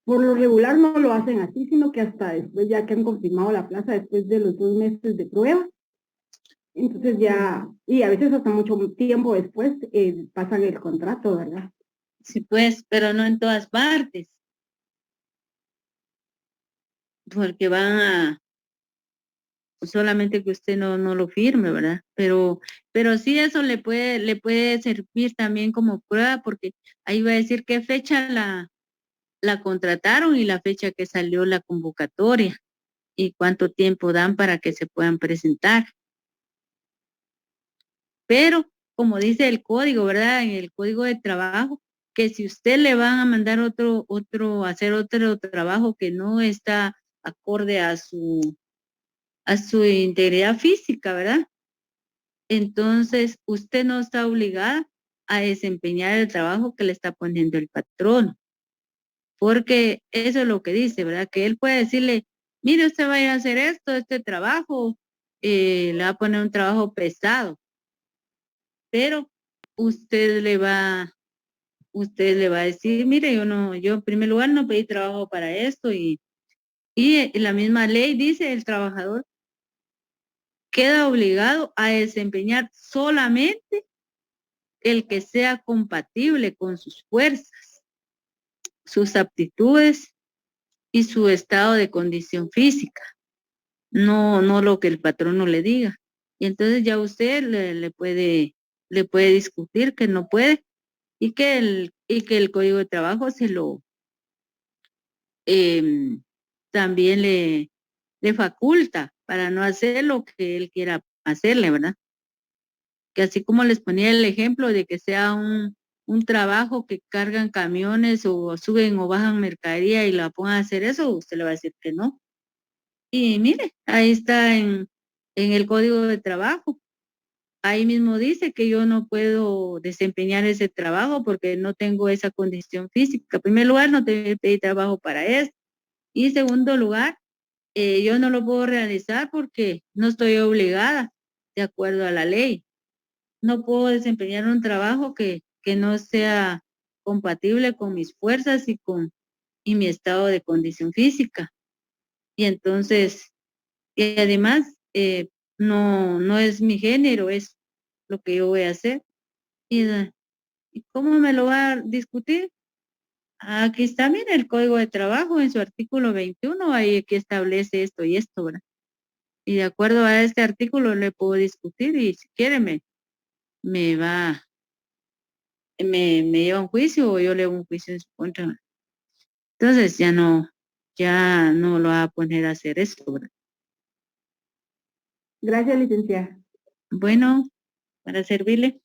Por lo regular no lo hacen así, sino que hasta después, ya que han confirmado la plaza, después de los 2 meses de prueba. Entonces ya, y a veces hasta mucho tiempo después pasan el contrato, ¿verdad? Sí, pues, pero no en todas partes. Porque solamente que usted no lo firme, ¿verdad? Pero sí eso le puede servir también como prueba, porque ahí va a decir qué fecha la contrataron y la fecha que salió la convocatoria y cuánto tiempo dan para que se puedan presentar. Pero, como dice el código, ¿verdad? En el Código de Trabajo, que si usted le van a mandar hacer otro trabajo que no está acorde a su integridad física, ¿verdad? Entonces, usted no está obligada a desempeñar el trabajo que le está poniendo el patrón. Porque eso es lo que dice, ¿verdad? Que él puede decirle, mire, usted va a ir a hacer este trabajo, le va a poner un trabajo pesado. pero usted le va a decir, mire, yo en primer lugar no pedí trabajo para esto y la misma ley dice el trabajador queda obligado a desempeñar solamente el que sea compatible con sus fuerzas, sus aptitudes y su estado de condición física, no lo que el patrono le diga. Y entonces ya usted le puede discutir que no puede y que el Código de Trabajo también le faculta para no hacer lo que él quiera hacerle, ¿verdad? Que así como les ponía el ejemplo de que sea un trabajo que cargan camiones o suben o bajan mercadería y la pongan a hacer eso, usted le va a decir que no. Y mire, ahí está en el Código de Trabajo. Ahí mismo dice que yo no puedo desempeñar ese trabajo porque no tengo esa condición física. En primer lugar, no te pedí trabajo para eso. Y en segundo lugar, yo no lo puedo realizar porque no estoy obligada de acuerdo a la ley. No puedo desempeñar un trabajo que no sea compatible con mis fuerzas y mi estado de condición física. Y entonces, y además, no es mi género, es lo que yo voy a hacer. ¿Y cómo me lo va a discutir? Aquí está, mire, el Código de Trabajo en su artículo 21, ahí aquí establece esto y esto, ¿verdad? Y de acuerdo a este artículo le puedo discutir y si quiere me lleva a un juicio o yo le hago un juicio en su contra. Entonces ya no lo va a poner a hacer esto, ¿verdad? Gracias, licenciada. Bueno, para servirle.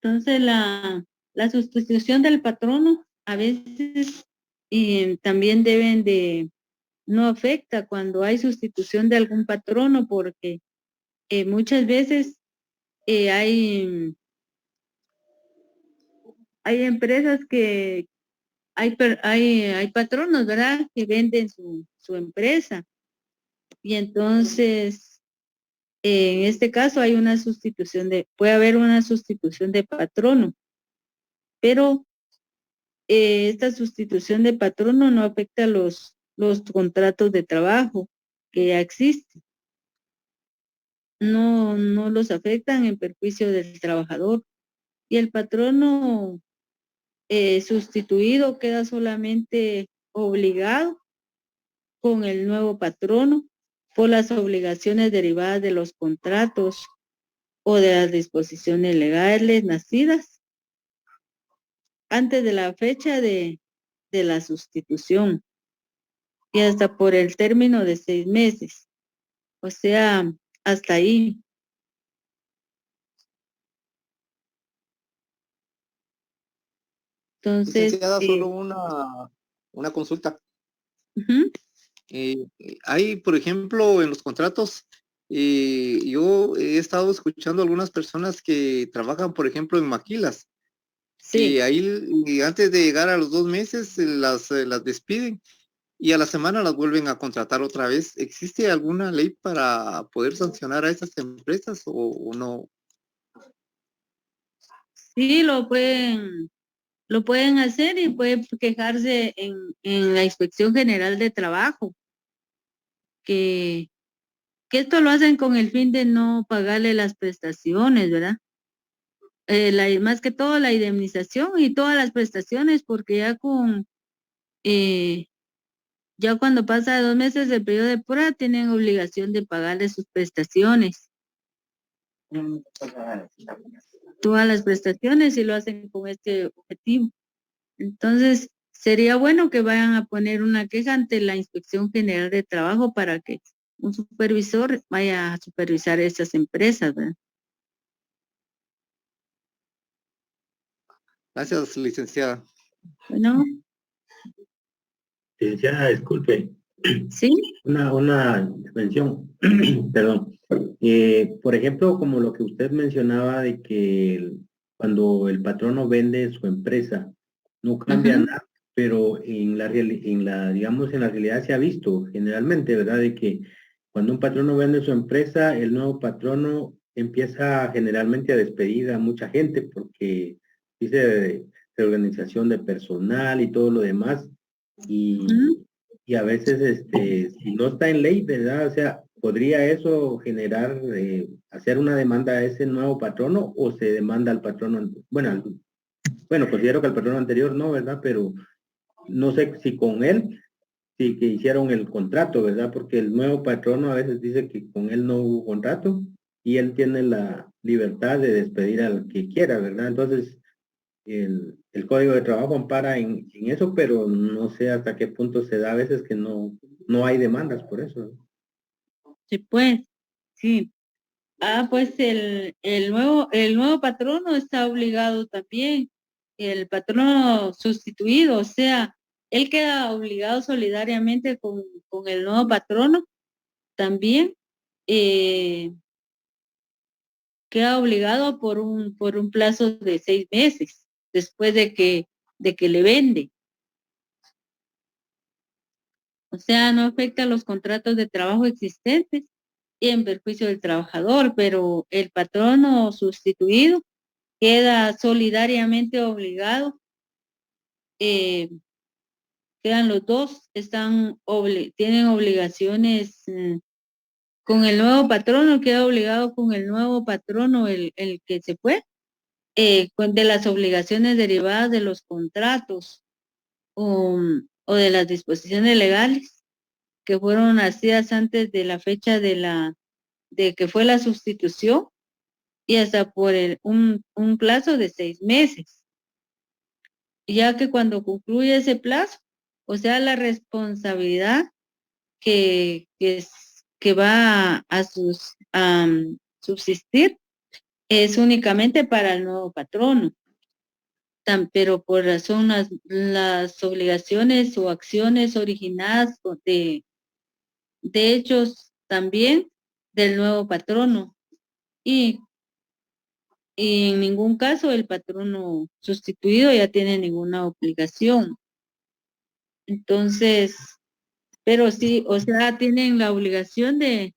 Entonces la sustitución del patrono a veces también no afecta cuando hay sustitución de algún patrono porque muchas veces hay empresas que hay patronos, ¿verdad? Que venden su empresa. Y entonces, en este caso puede haber una sustitución de patrono, pero esta sustitución de patrono no afecta los contratos de trabajo que ya existen. No los afectan en perjuicio del trabajador. Y el patrono sustituido queda solamente obligado con el nuevo patrono por las obligaciones derivadas de los contratos o de las disposiciones legales nacidas antes de la fecha de la sustitución y hasta por el término de 6 meses. O sea, hasta ahí. Entonces, Licenciada, solo una consulta. Hay, por ejemplo, en los contratos, yo he estado escuchando algunas personas que trabajan, por ejemplo, en maquilas. Sí. Y ahí, y antes de llegar a los 2 meses, las despiden y a la semana las vuelven a contratar otra vez. ¿Existe alguna ley para poder sancionar a esas empresas o no? Sí, lo pueden hacer y pueden quejarse en la Inspección General de Trabajo, que esto lo hacen con el fin de no pagarle las prestaciones, ¿verdad? Más que todo la indemnización y todas las prestaciones, porque ya cuando pasa 2 meses del periodo de prueba tienen obligación de pagarle sus prestaciones. Todas las prestaciones y lo hacen con este objetivo. Entonces, sería bueno que vayan a poner una queja ante la Inspección General de Trabajo para que un supervisor vaya a supervisar esas empresas, ¿verdad? Gracias, licenciada. Bueno. Licenciada, disculpe. Sí. Una intervención. Perdón. Por ejemplo, como lo que usted mencionaba de que cuando el patrono vende su empresa, no cambia nada pero digamos, en la realidad se ha visto generalmente, ¿verdad? De que cuando un patrono vende su empresa, el nuevo patrono empieza generalmente a despedir a mucha gente porque dice reorganización de personal y todo lo demás. Y a veces, si no está en ley, ¿verdad? O sea, ¿podría eso generar, hacer una demanda a ese nuevo patrono o se demanda al patrono? Bueno, considero que al patrono anterior no, ¿verdad? Pero no sé si con él, sí que hicieron el contrato, ¿verdad? Porque el nuevo patrono a veces dice que con él no hubo contrato y él tiene la libertad de despedir al que quiera, ¿verdad? Entonces, el Código de Trabajo ampara en eso, pero no sé hasta qué punto se da a veces que no hay demandas por eso, ¿no? Sí, pues, sí. Pues el nuevo patrono está obligado también, el patrono sustituido, o sea, él queda obligado solidariamente con el nuevo patrono también, queda obligado por un plazo de 6 meses después de que le vende. O sea, no afecta a los contratos de trabajo existentes y en perjuicio del trabajador, pero el patrono sustituido queda solidariamente obligado, quedan los dos, tienen obligaciones con el nuevo patrono, queda obligado con el nuevo patrono, el que se fue, de las obligaciones derivadas de los contratos o de las disposiciones legales que fueron nacidas antes de la fecha de que fue la sustitución y hasta por un plazo de 6 meses. Ya que cuando concluye ese plazo, o sea, la responsabilidad que va a subsistir es únicamente para el nuevo patrono, pero por razón las obligaciones o acciones originadas de hechos también del nuevo patrono y en ningún caso el patrono sustituido ya tiene ninguna obligación. Entonces, pero sí, o sea, tienen la obligación de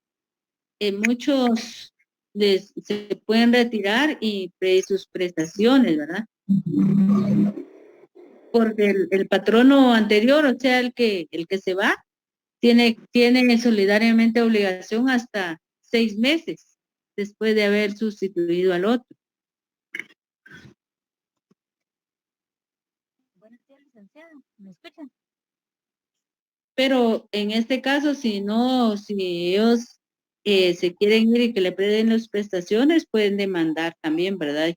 muchos se pueden retirar y sus prestaciones, ¿verdad? Porque el patrono anterior, o sea, el que se va, tiene solidariamente obligación hasta 6 meses después de haber sustituido al otro. Buenos días, licenciada. ¿Me escuchan? Pero en este caso, si ellos se quieren ir y que le prenden las prestaciones, pueden demandar también, ¿verdad?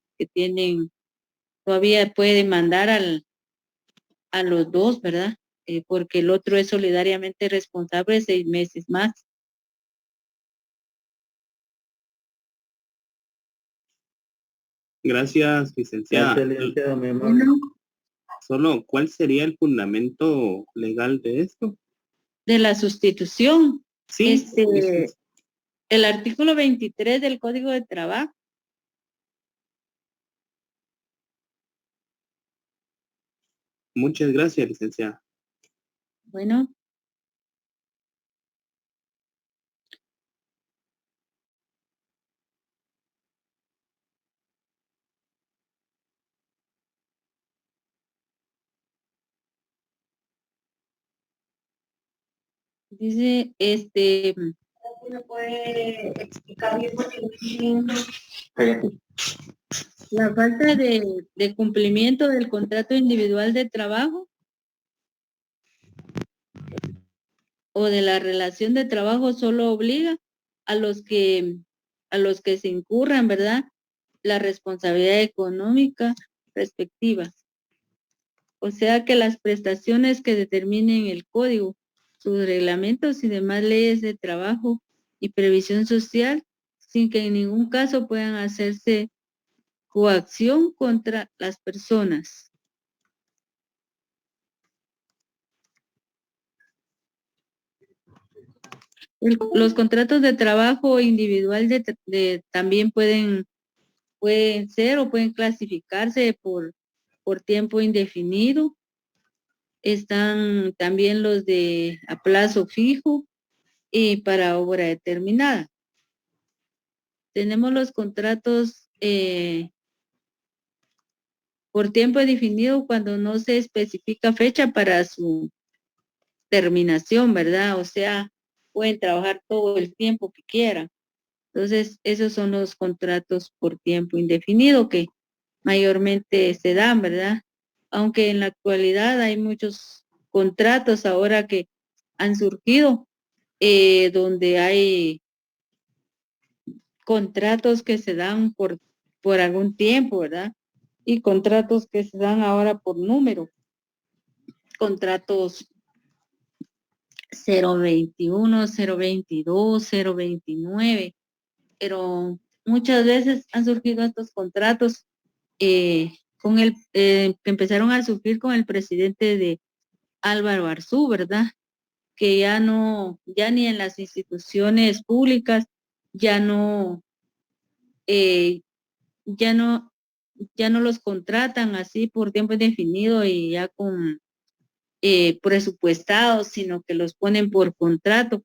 Todavía puede demandar a los dos, ¿verdad? Porque el otro es solidariamente responsable 6 meses más. Gracias, licenciada. Gracias, licenciado, mi amable. Solo, ¿cuál sería el fundamento legal de esto? De la sustitución. Sí. El artículo 23 del Código de Trabajo. Muchas gracias, licenciada. Bueno. Dice, ¿me puede explicar bien? La falta de cumplimiento del contrato individual de trabajo o de la relación de trabajo solo obliga a los que se incurran, ¿verdad? La responsabilidad económica respectiva. O sea que las prestaciones que determinen el código, sus reglamentos y demás leyes de trabajo y previsión social, sin que en ningún caso puedan hacerse coacción contra las personas. Los contratos de trabajo individual también pueden ser o pueden clasificarse por tiempo indefinido Están también los de a plazo fijo y para obra determinada. Tenemos los contratos por tiempo definido cuando no se especifica fecha para su terminación, ¿verdad? O sea, pueden trabajar todo el tiempo que quieran. Entonces, esos son los contratos por tiempo indefinido que mayormente se dan, ¿verdad? Aunque en la actualidad hay muchos contratos ahora que han surgido, donde hay contratos que se dan por algún tiempo, ¿verdad? Y contratos que se dan ahora por número. Contratos 021, 022, 029, pero muchas veces han surgido estos contratos que empezaron a surgir con el presidente de Álvaro Arzú, ¿verdad? Que ya ni en las instituciones públicas, ya no, eh, ya no, ya no los contratan así por tiempo indefinido y ya con presupuestados, sino que los ponen por contrato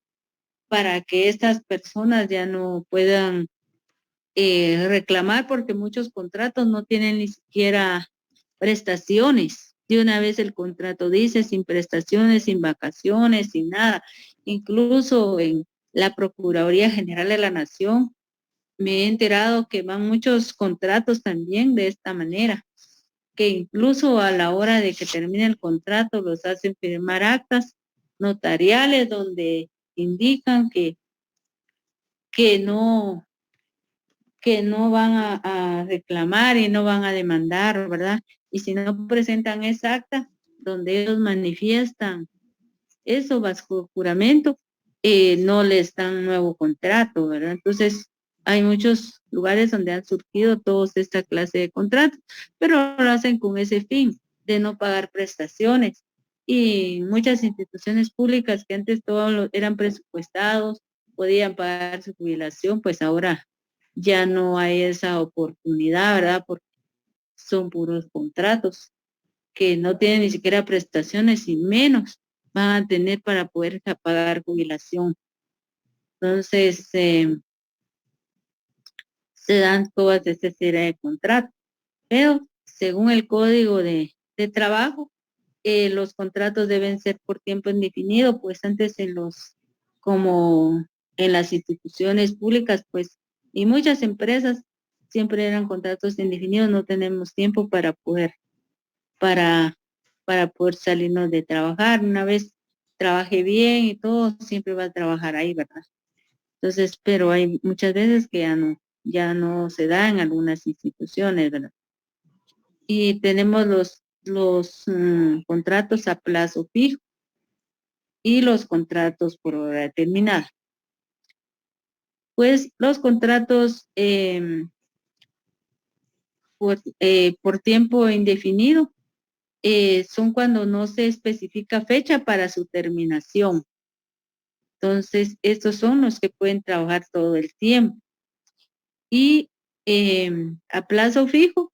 para que estas personas ya no puedan reclamar, porque muchos contratos no tienen ni siquiera prestaciones. De una vez el contrato dice sin prestaciones, sin vacaciones, sin nada. Incluso en la Procuraduría General de la Nación me he enterado que van muchos contratos también de esta manera, que incluso a la hora de que termine el contrato los hacen firmar actas notariales donde indican que no van a reclamar y no van a demandar, ¿verdad? Y si no presentan esa acta donde ellos manifiestan eso bajo juramento, no les dan nuevo contrato, ¿verdad? Entonces, hay muchos lugares donde han surgido todos esta clase de contratos, pero lo hacen con ese fin de no pagar prestaciones. Y muchas instituciones públicas que antes todos eran presupuestados, podían pagar su jubilación, pues ahora ya no hay esa oportunidad, ¿verdad? Porque son puros contratos que no tienen ni siquiera prestaciones y menos van a tener para poder pagar jubilación. Entonces, se dan todas esta serie de contratos. Pero según el Código de Trabajo, los contratos deben ser por tiempo indefinido, pues antes como en las instituciones públicas, pues, y muchas empresas siempre eran contratos indefinidos, no tenemos tiempo para poder salirnos de trabajar. Una vez trabaje bien y todo, siempre va a trabajar ahí, ¿verdad? Entonces, pero hay muchas veces que ya no se da en algunas instituciones, ¿verdad? Y tenemos los contratos a plazo fijo y los contratos por hora determinada. Pues los contratos por tiempo indefinido son cuando no se especifica fecha para su terminación. Entonces, estos son los que pueden trabajar todo el tiempo. Y a plazo fijo,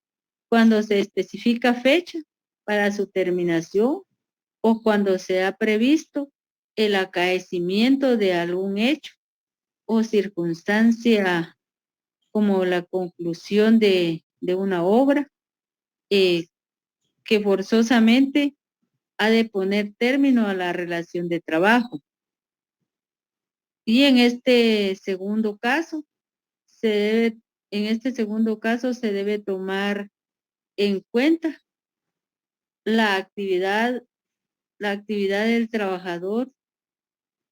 cuando se especifica fecha para su terminación o cuando se ha previsto el acaecimiento de algún hecho o circunstancia como la conclusión de una obra que forzosamente ha de poner término a la relación de trabajo. Y en este segundo caso, se debe tomar en cuenta la actividad del trabajador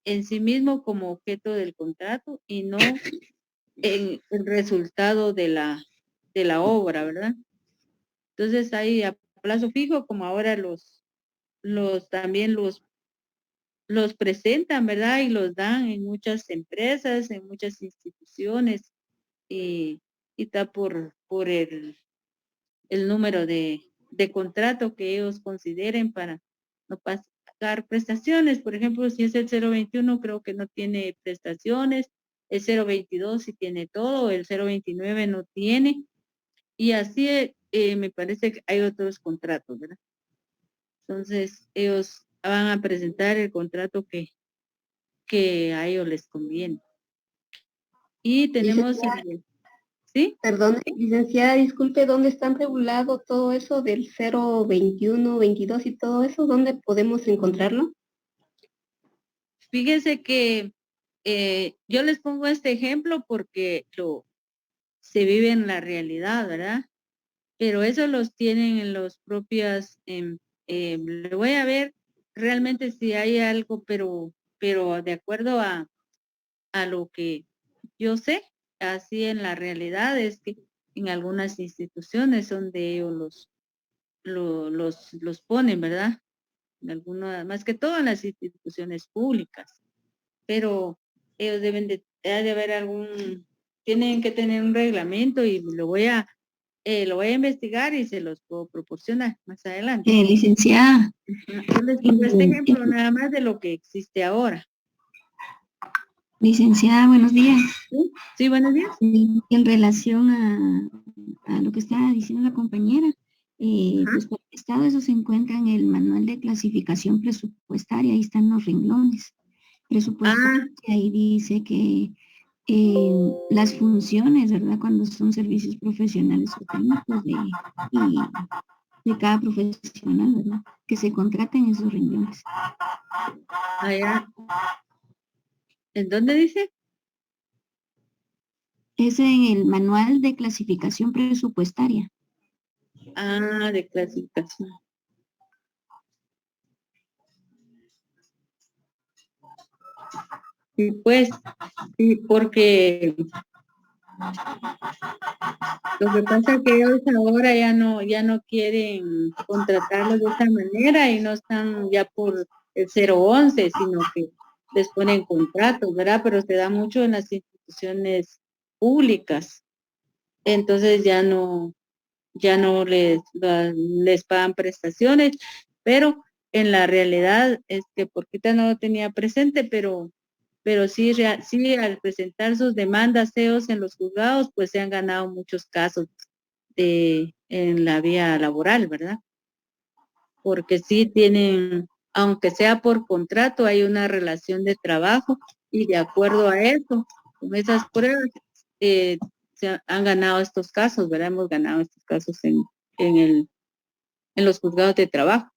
en sí mismo como objeto del contrato y no en el resultado de la obra, ¿verdad? Entonces hay a plazo fijo, como ahora también los presentan, ¿verdad? Y los dan en muchas empresas, en muchas instituciones y está por el número de contrato que ellos consideren para no pagar prestaciones. Por ejemplo, si es el 021, creo que no tiene prestaciones, el 022 sí tiene todo, el 029 no tiene, y así me parece que hay otros contratos, ¿verdad? Entonces, ellos van a presentar el contrato que a ellos les conviene. Y tenemos, ¿sí? Perdón, licenciada, disculpe, ¿dónde están regulado todo eso del 021, 22 y todo eso? ¿Dónde podemos encontrarlo? Fíjese que yo les pongo este ejemplo porque se vive en la realidad, ¿verdad? Pero eso los tienen en los propios, le voy a ver realmente si hay algo, pero de acuerdo a lo que yo sé, así en la realidad es que en algunas instituciones donde ellos los ponen, ¿verdad? En algunas, más que todo en las instituciones públicas, pero ellos deben de haber tienen que tener un reglamento y lo voy a investigar y se los puedo proporcionar más adelante. Licenciada. Yo les pongo este ejemplo nada más de lo que existe ahora. Licenciada, buenos días. Sí, buenos días. En relación a lo que estaba diciendo la compañera, pues por el Estado eso se encuentra en el manual de clasificación presupuestaria, ahí están los renglones presupuestarios, y ahí dice que las funciones, ¿verdad? Cuando son servicios profesionales o técnicos de cada profesional, ¿verdad? Que se contraten esos renglones. Allá. ¿En dónde dice? Es en el manual de clasificación presupuestaria. Ah, de clasificación. Sí, pues, sí, porque lo que pasa es que ellos ahora ya no quieren contratarlos de esa manera y no están ya por el 011, sino que les ponen contratos, ¿verdad? Pero se da mucho en las instituciones públicas. Entonces ya no les pagan prestaciones, pero en la realidad es que porque no lo tenía presente, pero sí al presentar sus demandas CEOs en los juzgados, pues se han ganado muchos casos en la vía laboral, ¿verdad? Porque sí tienen, aunque sea por contrato, hay una relación de trabajo y de acuerdo a eso, con esas pruebas, se han ganado estos casos, ¿verdad? Hemos ganado estos casos en los juzgados de trabajo.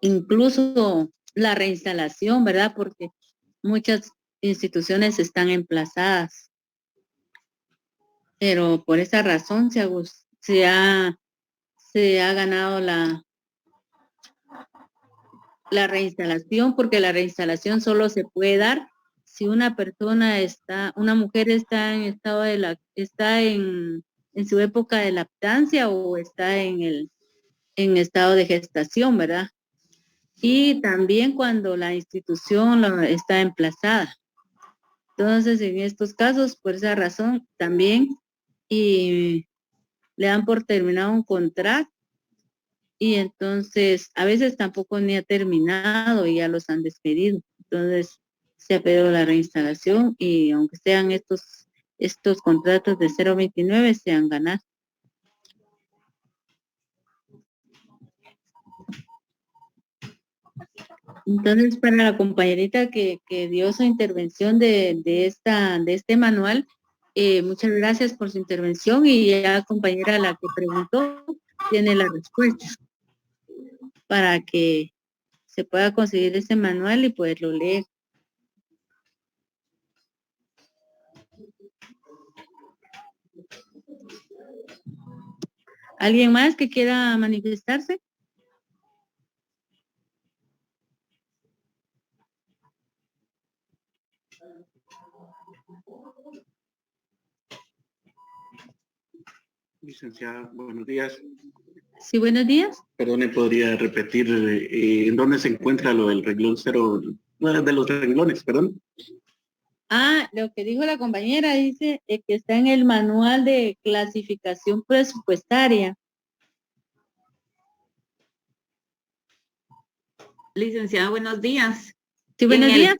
Incluso la reinstalación, ¿verdad? Porque muchas instituciones están emplazadas. Pero por esa razón se ha ganado la reinstalación, porque la reinstalación solo se puede dar si una mujer está en estado está en su época de lactancia o está en estado de gestación, ¿verdad? Y también cuando la institución está emplazada. Entonces, en estos casos, por esa razón, también le dan por terminado un contrato y entonces a veces tampoco ni ha terminado y ya los han despedido. Entonces, se ha pedido la reinstalación y aunque sean estos contratos de 029, se han ganado. Entonces, para la compañerita que dio su intervención de este manual, muchas gracias por su intervención y ya compañera la que preguntó tiene la respuesta para que se pueda conseguir ese manual y poderlo leer. ¿Alguien más que quiera manifestarse? Licenciada, buenos días. Sí, buenos días. Perdone, ¿podría repetir en dónde se encuentra lo del renglón 0, de los renglones, perdón? Ah, lo que dijo la compañera dice que está en el manual de clasificación presupuestaria. Licenciada, buenos días. Sí, buenos días.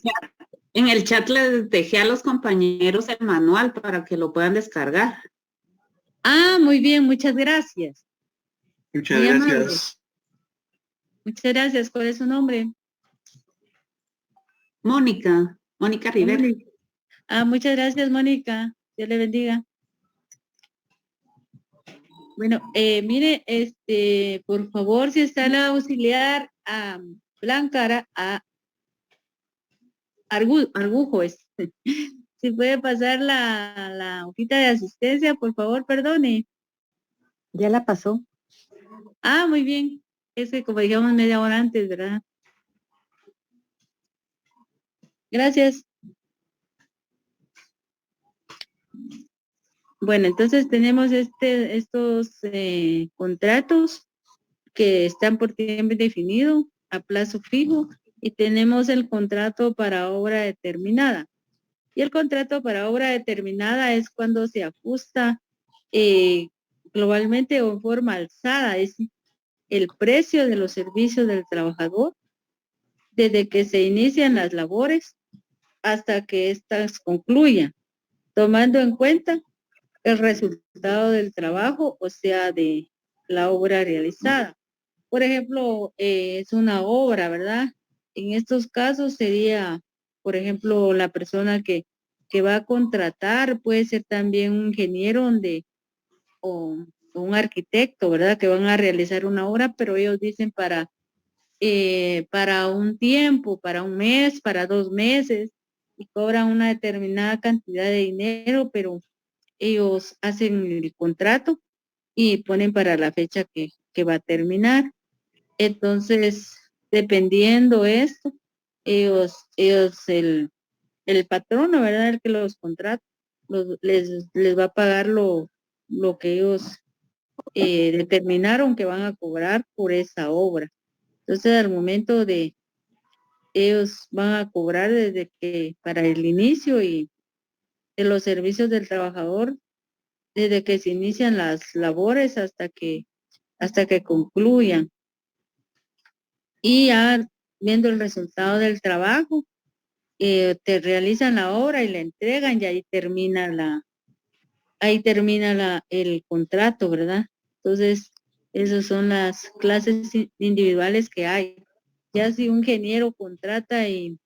En el chat les dejé a los compañeros el manual para que lo puedan descargar. Ah, muy bien, muchas gracias. Muchas Muy amable. gracias. Muchas gracias. ¿Cuál es su nombre? Mónica Rivera. Mónica. Ah, muchas gracias, Mónica. Dios le bendiga. Bueno, mire, por favor, si está la auxiliar a Blanca, a Argujo, si puede pasar la hojita de asistencia, por favor, perdone. Ya la pasó. Ah, muy bien. Es que como dijimos media hora antes, ¿verdad? Gracias. Bueno, entonces tenemos estos contratos que están por tiempo indefinido a plazo fijo y tenemos el contrato para obra determinada. Y el contrato para obra determinada es cuando se ajusta globalmente o en forma alzada, es el precio de los servicios del trabajador desde que se inician las labores hasta que éstas concluyan, tomando en cuenta el resultado del trabajo, o sea, de la obra realizada. Por ejemplo, es una obra, ¿verdad? En estos casos sería, por ejemplo, la persona que va a contratar, puede ser también un ingeniero o un arquitecto, ¿verdad? Que van a realizar una obra, pero ellos dicen para un tiempo, para un mes, para 2 meses, y cobran una determinada cantidad de dinero, pero ellos hacen el contrato y ponen para la fecha que va a terminar. Entonces, dependiendo esto, el patrono, ¿verdad? El que los contrata, les va a pagar lo que ellos determinaron que van a cobrar por esa obra. Entonces, al momento de ellos van a cobrar desde que para el inicio y de los servicios del trabajador, desde que se inician las labores hasta que concluyan. Y ya viendo el resultado del trabajo, te realizan la obra y la entregan y ahí termina el contrato, ¿verdad? Entonces, esas son las clases individuales que hay. Ya si un ingeniero contrata y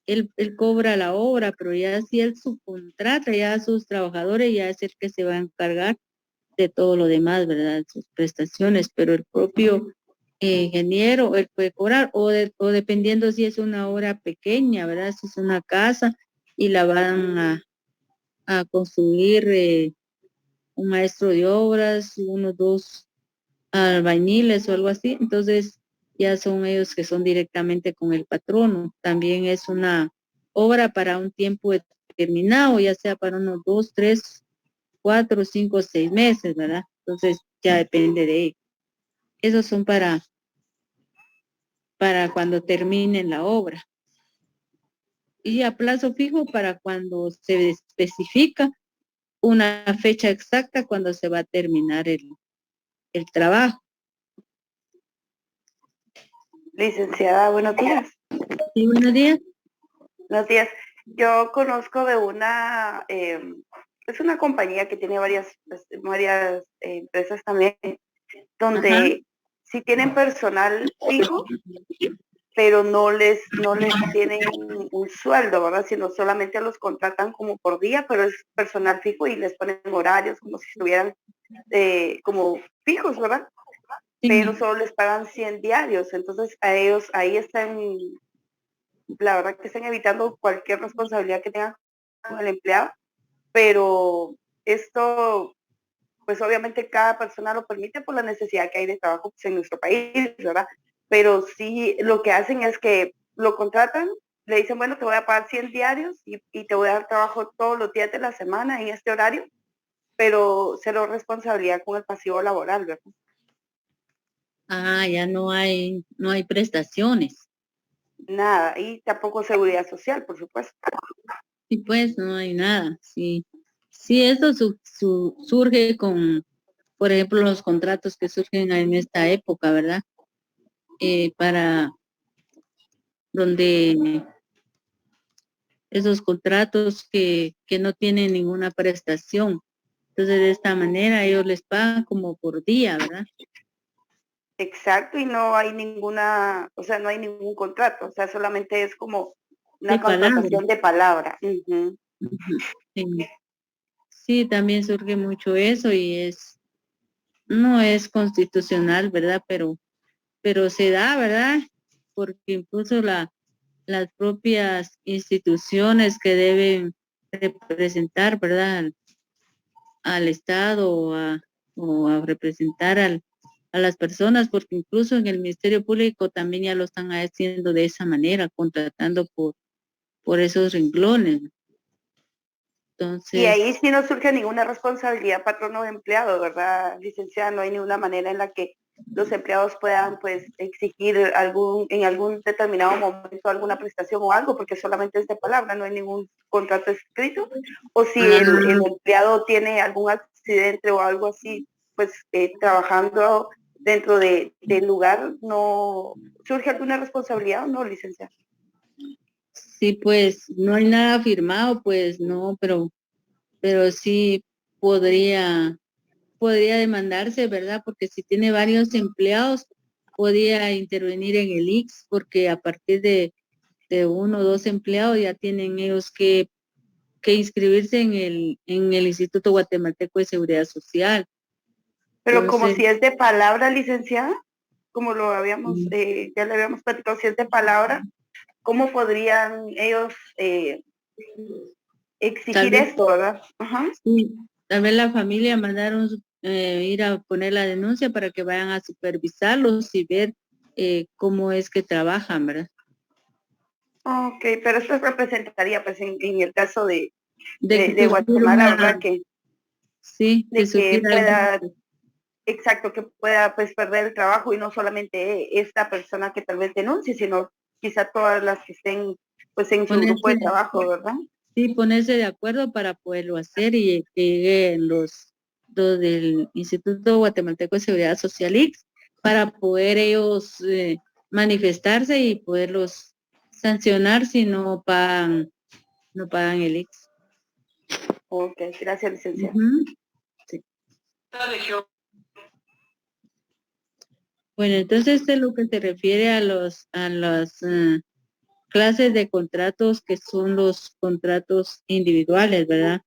él cobra la obra, pero ya si él subcontrata ya a sus trabajadores, ya es el que se va a encargar de todo lo demás, ¿verdad? Sus prestaciones, pero el propio ingeniero, él puede cobrar, o dependiendo si es una obra pequeña, ¿verdad? Si es una casa y la van a construir un maestro de obras, unos 2 albañiles o algo así, entonces ya son ellos que son directamente con el patrono. También es una obra para un tiempo determinado, ya sea para unos 2, 3, 4, 5, 6 meses, ¿verdad? Entonces ya depende de ellos. Esos son para cuando terminen la obra. Y a plazo fijo para cuando se especifica una fecha exacta cuando se va a terminar el trabajo. Licenciada, buenos días. Sí, buenos días. Buenos días. Yo conozco de una, es una compañía que tiene varias empresas también, donde sí tienen personal fijo, pero no les tienen un sueldo, ¿verdad? Sino solamente los contratan como por día, pero es personal fijo y les ponen horarios como si estuvieran como fijos, ¿verdad? Pero solo les pagan 100 diarios, entonces a ellos ahí están, la verdad que están evitando cualquier responsabilidad que tengan con el empleado, pero esto, pues obviamente cada persona lo permite por la necesidad que hay de trabajo pues, en nuestro país, ¿verdad? Pero sí, lo que hacen es que lo contratan, le dicen, bueno, te voy a pagar 100 diarios y te voy a dar trabajo todos los días de la semana en este horario, pero cero responsabilidad con el pasivo laboral, ¿verdad? Ah, ya no hay prestaciones. Nada, y tampoco seguridad social, por supuesto. Sí, pues no hay nada, sí. Sí, eso surge con, por ejemplo, los contratos que surgen en esta época, ¿verdad? Para donde esos contratos que no tienen ninguna prestación. Entonces, de esta manera, ellos les pagan como por día, ¿verdad? Exacto, y no hay ninguna, o sea, no hay ningún contrato, o sea, solamente es como una De palabra. contratación de palabra. Ujú. Sí. Sí, también surge mucho eso y no es constitucional, ¿verdad? Pero se da, ¿verdad? Porque incluso las propias instituciones que deben representar, ¿verdad? Al Estado o a representar a las personas, porque incluso en el Ministerio Público también ya lo están haciendo de esa manera, contratando por esos renglones. Y Entonces, ahí sí no surge ninguna responsabilidad patrono o empleado, ¿verdad, licenciada? No hay ninguna manera en la que los empleados puedan, pues, exigir en algún determinado momento alguna prestación o algo, porque solamente es de palabra, no hay ningún contrato escrito. O si el empleado tiene algún accidente o algo así, pues, trabajando dentro del lugar, ¿no surge alguna responsabilidad o no, licenciada? sí, pues no hay nada firmado, pues no, pero sí podría demandarse, ¿verdad? Porque si tiene varios empleados, podría intervenir en el IX, porque a partir de 1 o 2 empleados ya tienen ellos que inscribirse en el Instituto Guatemalteco de Seguridad Social. Pero como Entonces, si es de palabra, licenciada, como lo habíamos, ya le habíamos platicado, si es de palabra, ¿cómo podrían ellos tal exigir vez, esto, verdad? Ajá. sí, tal vez la familia mandaron ir a poner la denuncia para que vayan a supervisarlos y ver cómo es que trabajan, ¿verdad? Ok, pero esto representaría, pues, en el caso de De que Guatemala, ¿verdad? sí, De que surgiera pueda, exacto, que pueda, pues, perder el trabajo y no solamente esta persona que tal vez denuncie, sino quizá todas las que estén, pues, en su grupo de trabajo, ¿verdad? Sí, ponerse de acuerdo para poderlo hacer y que lleguen los del Instituto Guatemalteco de Seguridad Social IX para poder ellos manifestarse y poderlos sancionar si no pagan el IX. Ok, gracias, licenciada. Sí. Bueno, entonces esto es lo que se refiere a las clases de contratos que son los contratos individuales, ¿verdad?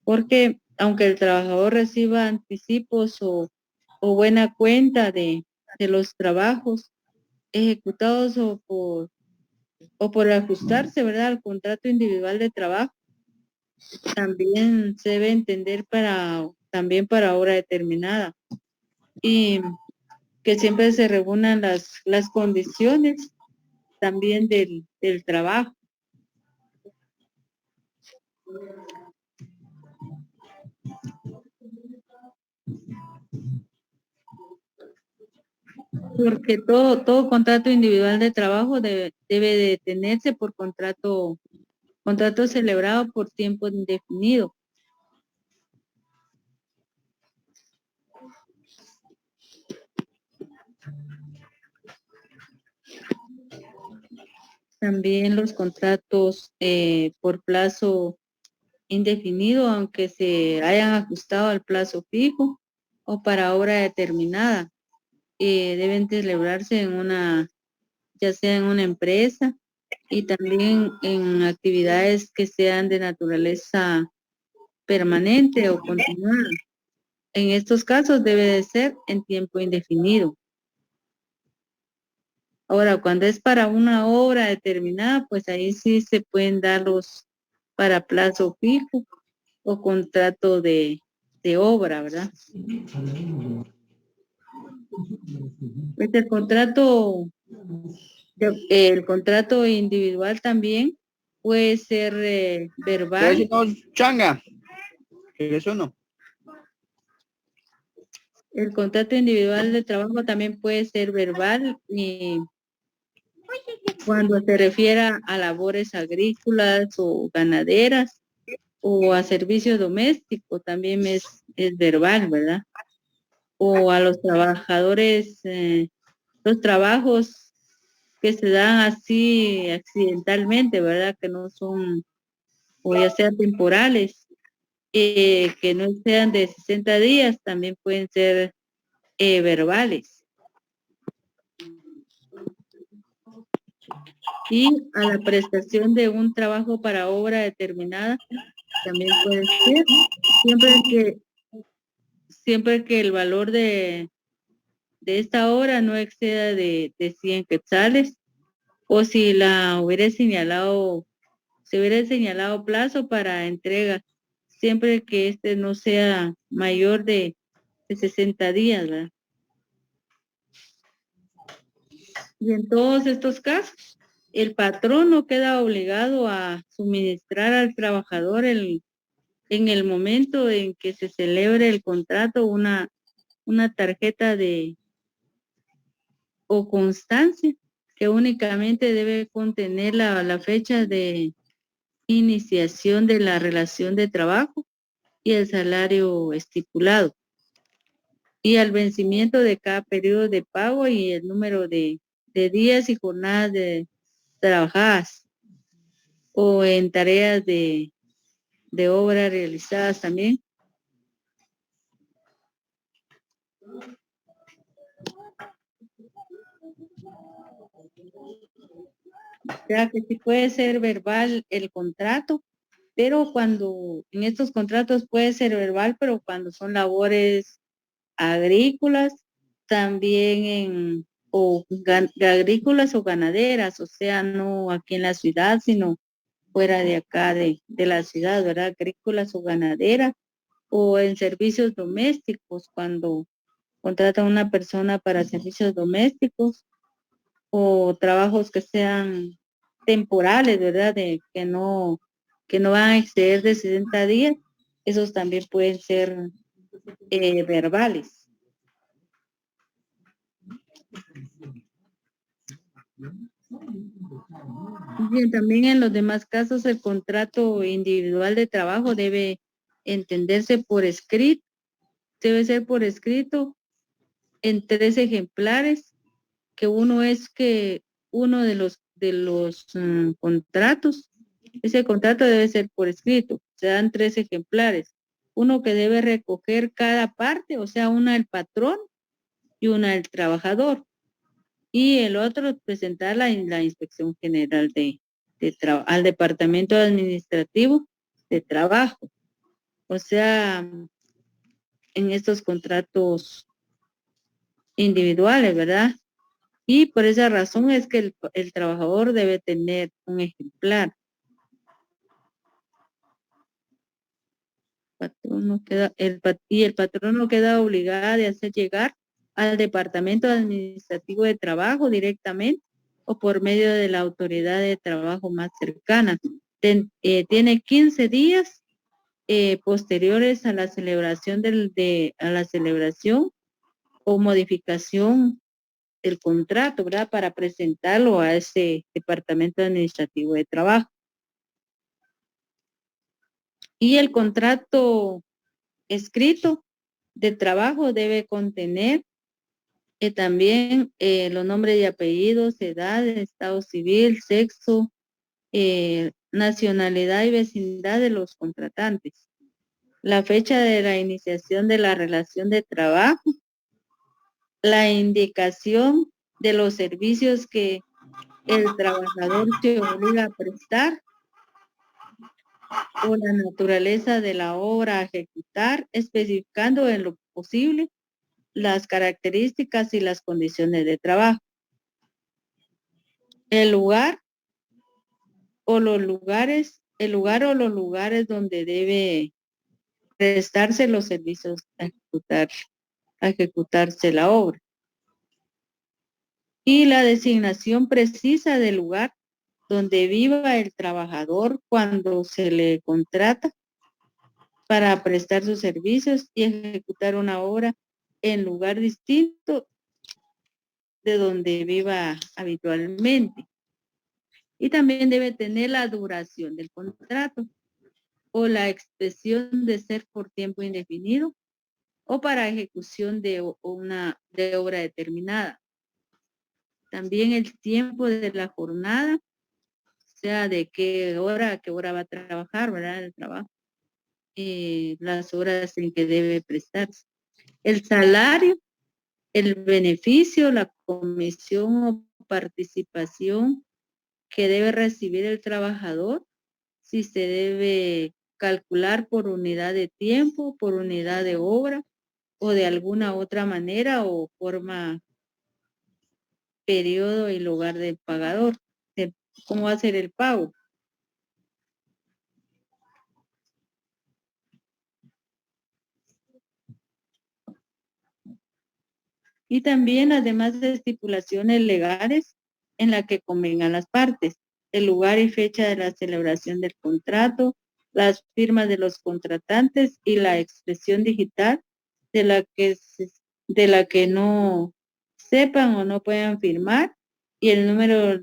Porque aunque el trabajador reciba anticipos o buena cuenta de los trabajos ejecutados o por ajustarse, ¿verdad? Al contrato individual de trabajo, también se debe entender también para hora determinada y que siempre se reúnan las condiciones también del trabajo. Porque todo contrato individual de trabajo debe de tenerse por contrato celebrado por tiempo indefinido. También los contratos por plazo indefinido, aunque se hayan ajustado al plazo fijo o para hora determinada, deben celebrarse ya sea en una empresa y también en actividades que sean de naturaleza permanente o continuada. En estos casos debe de ser en tiempo indefinido. Ahora, cuando es para una obra determinada, pues ahí sí se pueden dar los para plazo fijo o contrato de obra, ¿verdad? Pues el contrato individual también puede ser verbal. Changa, eso no. El contrato individual de trabajo también puede ser verbal y cuando se refiera a labores agrícolas o ganaderas o a servicio doméstico también es verbal, ¿verdad? O a los trabajadores, los trabajos que se dan así accidentalmente, ¿verdad? Que no son, o ya sea temporales, que no sean de 60 días, también pueden ser verbales. Y a la prestación de un trabajo para obra determinada también puede ser, siempre que el valor de esta obra no exceda de 100 quetzales, o si se hubiera señalado plazo para entrega, siempre que este no sea mayor de 60 días, ¿verdad? Y en todos estos casos, el patrón no queda obligado a suministrar al trabajador en el momento en que se celebre el contrato una tarjeta o constancia que únicamente debe contener la fecha de iniciación de la relación de trabajo y el salario estipulado, y al vencimiento de cada periodo de pago y el número de días y jornadas trabajadas, o en tareas de obra realizadas también. O sea que sí puede ser verbal el contrato, pero cuando en estos contratos puede ser verbal, pero cuando son labores agrícolas, también agrícolas o ganaderas, o sea, no aquí en la ciudad, sino fuera de acá de la ciudad, ¿verdad? Agrícolas o ganaderas, o en servicios domésticos, cuando contratan a una persona para servicios domésticos, o trabajos que sean temporales, ¿verdad? Que no van a exceder de 60 días, esos también pueden ser verbales. Bien, también en los demás casos el contrato individual de trabajo debe entenderse por escrito, debe ser por escrito en 3 ejemplares, que uno es que uno de los contratos, ese contrato debe ser por escrito, se dan 3 ejemplares, uno que debe recoger cada parte, o sea, una el patrón y una el trabajador, y el otro presentarla en la Inspección General al Departamento Administrativo de Trabajo. O sea, en estos contratos individuales, ¿verdad? Y por esa razón es que el trabajador debe tener un ejemplar. El patrón no queda obligado de hacer llegar al Departamento Administrativo de Trabajo directamente o por medio de la autoridad de trabajo más cercana. Tiene 15 días posteriores a la celebración a la celebración o modificación del contrato, ¿verdad? Para presentarlo a ese Departamento Administrativo de Trabajo. Y el contrato escrito de trabajo debe contener también los nombres y apellidos, edad, estado civil, sexo, nacionalidad y vecindad de los contratantes, la fecha de la iniciación de la relación de trabajo, la indicación de los servicios que el trabajador se obliga a prestar, o la naturaleza de la obra a ejecutar, especificando en lo posible las características y las condiciones de trabajo. El lugar o los lugares donde debe prestarse los servicios a ejecutarse la obra. Y la designación precisa del lugar donde viva el trabajador cuando se le contrata para prestar sus servicios y ejecutar una obra en lugar distinto de donde viva habitualmente. Y también debe tener la duración del contrato o la expresión de ser por tiempo indefinido o para ejecución de obra determinada. También el tiempo de la jornada, o sea, de qué hora a qué hora va a trabajar, ¿verdad? El trabajo. las horas en que debe prestarse. El salario, el beneficio, la comisión o participación que debe recibir el trabajador, si se debe calcular por unidad de tiempo, por unidad de obra o de alguna otra manera o forma, periodo y lugar del pagador. ¿Cómo va a ser el pago? Y también además de estipulaciones legales en la que convengan las partes, el lugar y fecha de la celebración del contrato, las firmas de los contratantes y la expresión digital de la que no sepan o no puedan firmar, y el número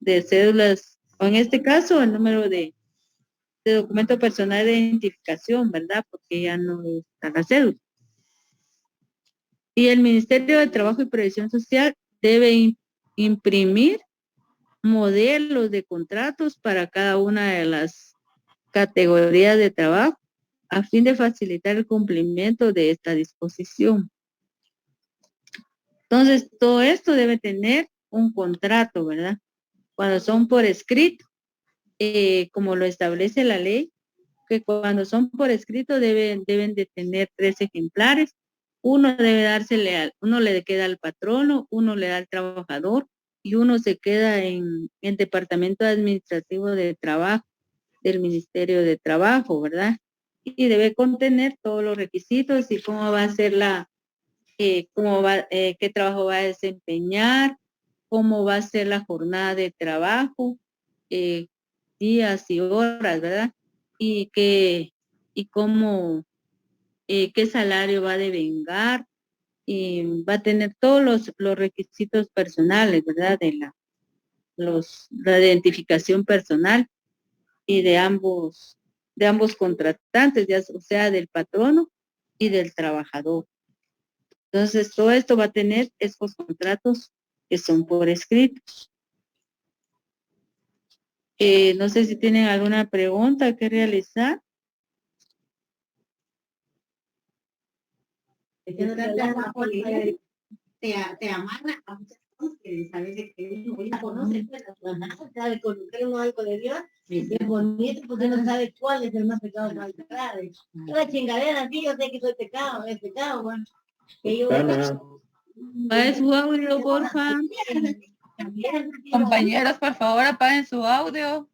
de cédulas, o en este caso el número de documento personal de identificación, ¿verdad? Porque ya no está la cédula. Y el Ministerio de Trabajo y Previsión Social debe imprimir modelos de contratos para cada una de las categorías de trabajo a fin de facilitar el cumplimiento de esta disposición. Entonces, todo esto debe tener un contrato, ¿verdad? Cuando son por escrito, como lo establece la ley, que cuando son por escrito deben de tener 3 ejemplares. Uno debe dársele uno le queda al patrono, uno le da al trabajador y uno se queda en el Departamento Administrativo de Trabajo del Ministerio de Trabajo, ¿verdad? Y debe contener todos los requisitos y cómo va a ser qué trabajo va a desempeñar, cómo va a ser la jornada de trabajo, días y horas, ¿verdad? Y cómo, qué salario va a devengar, y va a tener todos los requisitos personales, ¿verdad? La identificación personal y de ambos contratantes, ya, o sea, del patrono y del trabajador. Entonces, todo esto va a tener estos contratos que son por escritos. No sé si tienen alguna pregunta que realizar. Te amarra a muchas cosas que sabes que uno conoce, pues sabe conocer uno algo de Dios, y es bonito porque uno sabe cuál es el más pecado más grave. La chingadera, sí, yo sé que soy pecado, es pecado, bueno. Que yo Va su audio, porfa. Compañeros, por favor, apaguen su audio.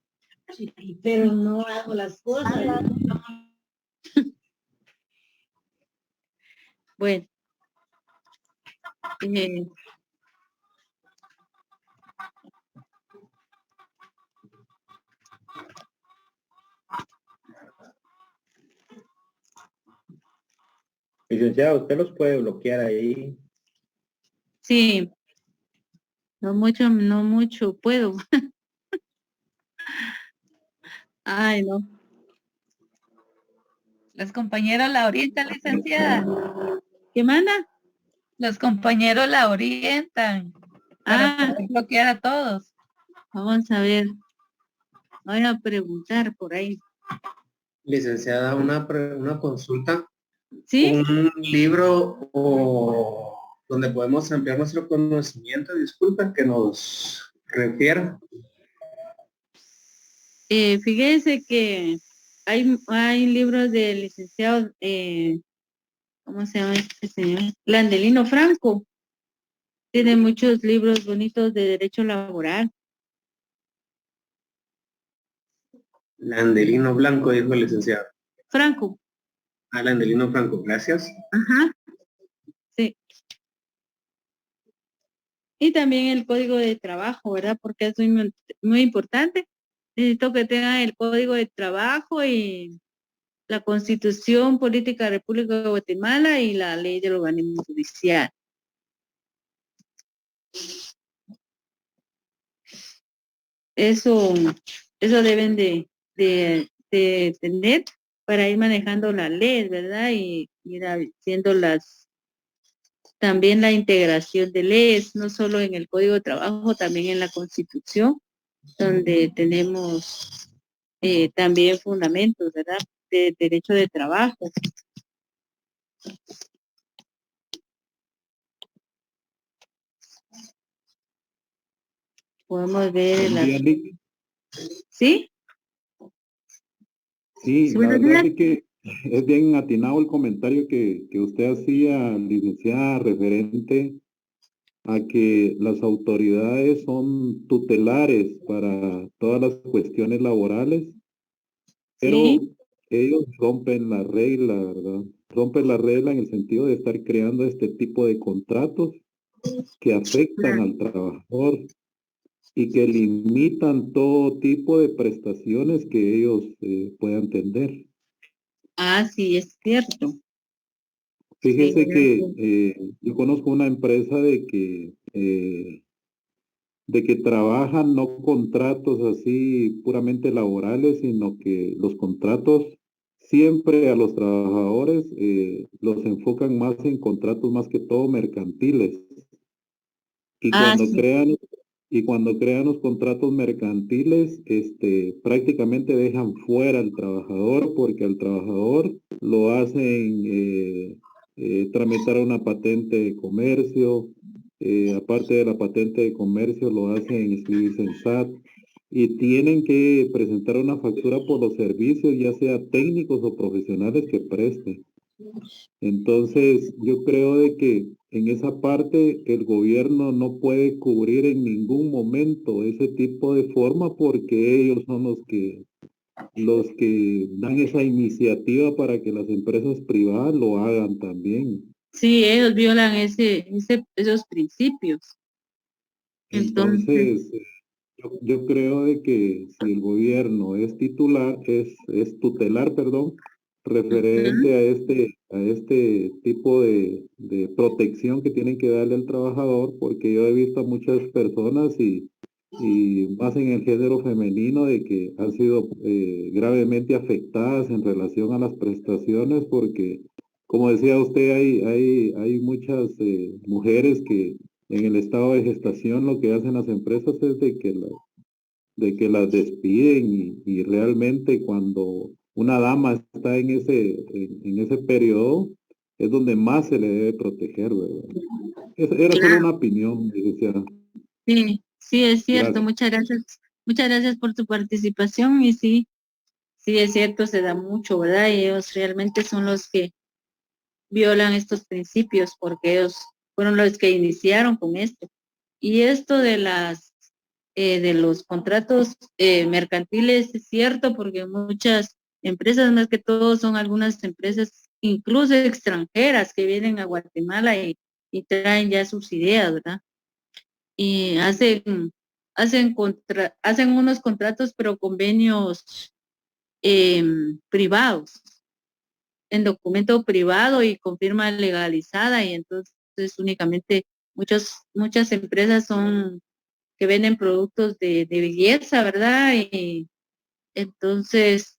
Pero no hago las cosas. Bueno. Licenciado, usted los puede bloquear ahí. Sí. No mucho puedo. Ay, no. Los compañeros la orientan, licenciada. ¿Qué manda? Los compañeros la orientan para poder bloquear a todos. Vamos a ver. Voy a preguntar por ahí. Licenciada, una consulta. ¿Sí? Un libro o donde podemos ampliar nuestro conocimiento, disculpen que nos refiera. Fíjense que hay libros del licenciado, ¿cómo se llama este señor? Landelino Franco. Tiene muchos libros bonitos de derecho laboral. Landelino Blanco, dijo el licenciado. Franco. Ah, Landelino Franco, gracias. Ajá. Sí. Y también el código de trabajo, ¿verdad? Porque es muy importante. Necesito que tengan el código de trabajo y la Constitución Política de la República de Guatemala y la ley del organismo judicial. Eso deben de tener para ir manejando la ley, ¿verdad? Y ir haciendo también la integración de leyes, no solo en el Código de Trabajo, también en la Constitución, donde tenemos también fundamentos, ¿verdad? de derecho de trabajo. Podemos ver las... ¿Sí? Sí, la verdad es que es bien atinado el comentario que usted hacía, licenciada, referente a que las autoridades son tutelares para todas las cuestiones laborales, pero ellos rompen la regla, ¿verdad? Rompen la regla en el sentido de estar creando este tipo de contratos que afectan al trabajador y que limitan todo tipo de prestaciones que ellos puedan tener. Ah, sí, es cierto. Fíjese que yo conozco una empresa de que trabajan no contratos así puramente laborales, sino que los contratos siempre a los trabajadores los enfocan más en contratos más que todo mercantiles. Y cuando crean los contratos mercantiles, prácticamente dejan fuera al trabajador, porque al trabajador lo hacen tramitar una patente de comercio, aparte de la patente de comercio lo hacen inscribirse en SAT y tienen que presentar una factura por los servicios, ya sea técnicos o profesionales que presten. Entonces, yo creo de que en esa parte el gobierno no puede cubrir en ningún momento ese tipo de forma porque ellos son los que dan esa iniciativa para que las empresas privadas lo hagan también. Sí, ellos violan esos principios. Entonces, yo creo de que si el gobierno es tutelar, perdón, referente a este tipo de protección que tienen que darle al trabajador, porque yo he visto a muchas personas y más en el género femenino de que han sido gravemente afectadas en relación a las prestaciones, porque como decía usted, hay muchas mujeres que en el estado de gestación lo que hacen las empresas es de que las despiden y realmente cuando una dama está en ese periodo es donde más se le debe proteger, ¿verdad? Era solo una opinión, licenciada. Sí, sí, es cierto. Gracias. Muchas gracias. Muchas gracias por tu participación y sí, sí es cierto, se da mucho, ¿verdad? Y ellos realmente son los que violan estos principios porque ellos fueron los que iniciaron con esto. Y esto de de los contratos mercantiles es cierto porque muchas empresas, más que todo son algunas empresas incluso extranjeras que vienen a Guatemala y traen ya sus ideas, ¿verdad? Y hacen unos contratos pero convenios privados, en documento privado y con firma legalizada y entonces únicamente muchas empresas son que venden productos de belleza, ¿verdad? Y entonces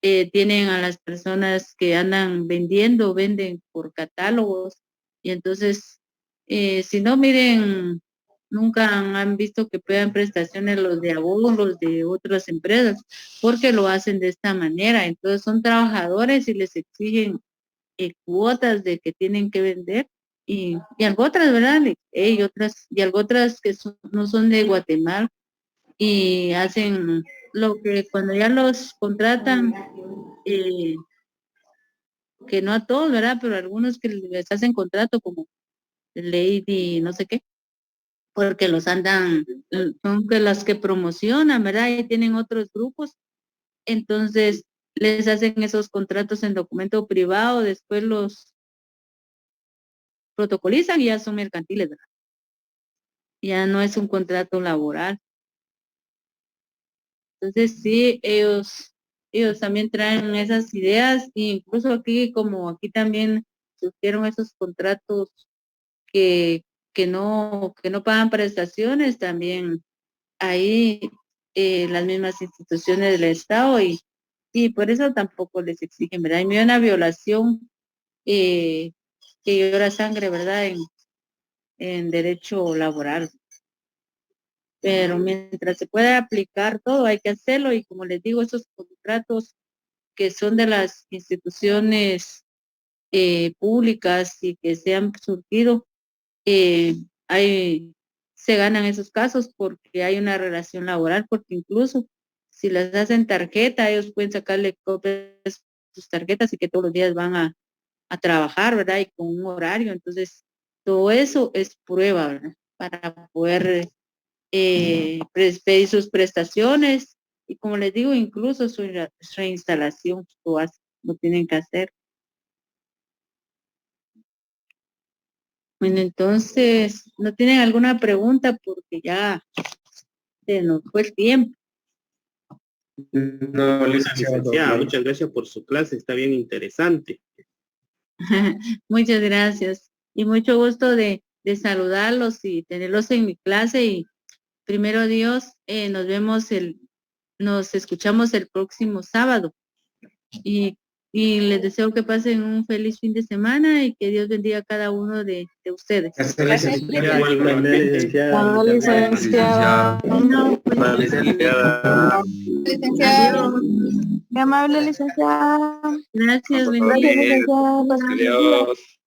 tienen a las personas que andan venden por catálogos y entonces si no miren, nunca han visto que puedan prestaciones los de abonos, los de otras empresas, porque lo hacen de esta manera. Entonces son trabajadores y les exigen cuotas de que tienen que vender y algo otras, ¿verdad? Y algo otras que no son de Guatemala y hacen lo que cuando ya los contratan, que no a todos, ¿verdad? Pero algunos que les hacen contrato como Lady, no sé qué, porque los andan, son que las que promocionan, ¿verdad? Y tienen otros grupos, entonces les hacen esos contratos en documento privado, después los protocolizan y ya son mercantiles, ¿verdad? Ya no es un contrato laboral. Entonces sí, ellos también traen esas ideas, e incluso aquí, como aquí también surgieron esos contratos que, que no pagan prestaciones, también ahí las mismas instituciones del Estado y por eso tampoco les exigen, ¿verdad? Y hay una violación que llora sangre, ¿verdad? En derecho laboral. Pero mientras se pueda aplicar todo, hay que hacerlo y como les digo, esos contratos que son de las instituciones públicas y que se han surtido, se ganan esos casos porque hay una relación laboral, porque incluso si las hacen tarjeta, ellos pueden sacarle copias de sus tarjetas y que todos los días van a trabajar, ¿verdad? Y con un horario. Entonces, todo eso es prueba, ¿verdad? Para poder pedir sus prestaciones y, como les digo, incluso su reinstalación lo tienen que hacer. Bueno, entonces, ¿no tienen alguna pregunta? Porque ya se nos fue el tiempo. No, licenciada, muchas gracias por su clase, está bien interesante. Muchas gracias. Y mucho gusto de saludarlos y tenerlos en mi clase. Y primero Dios, nos escuchamos el próximo sábado. Y les deseo que pasen un feliz fin de semana y que Dios bendiga a cada uno de ustedes. Gracias, Qué amable, licenciada. Gracias, licenciada. Adiós.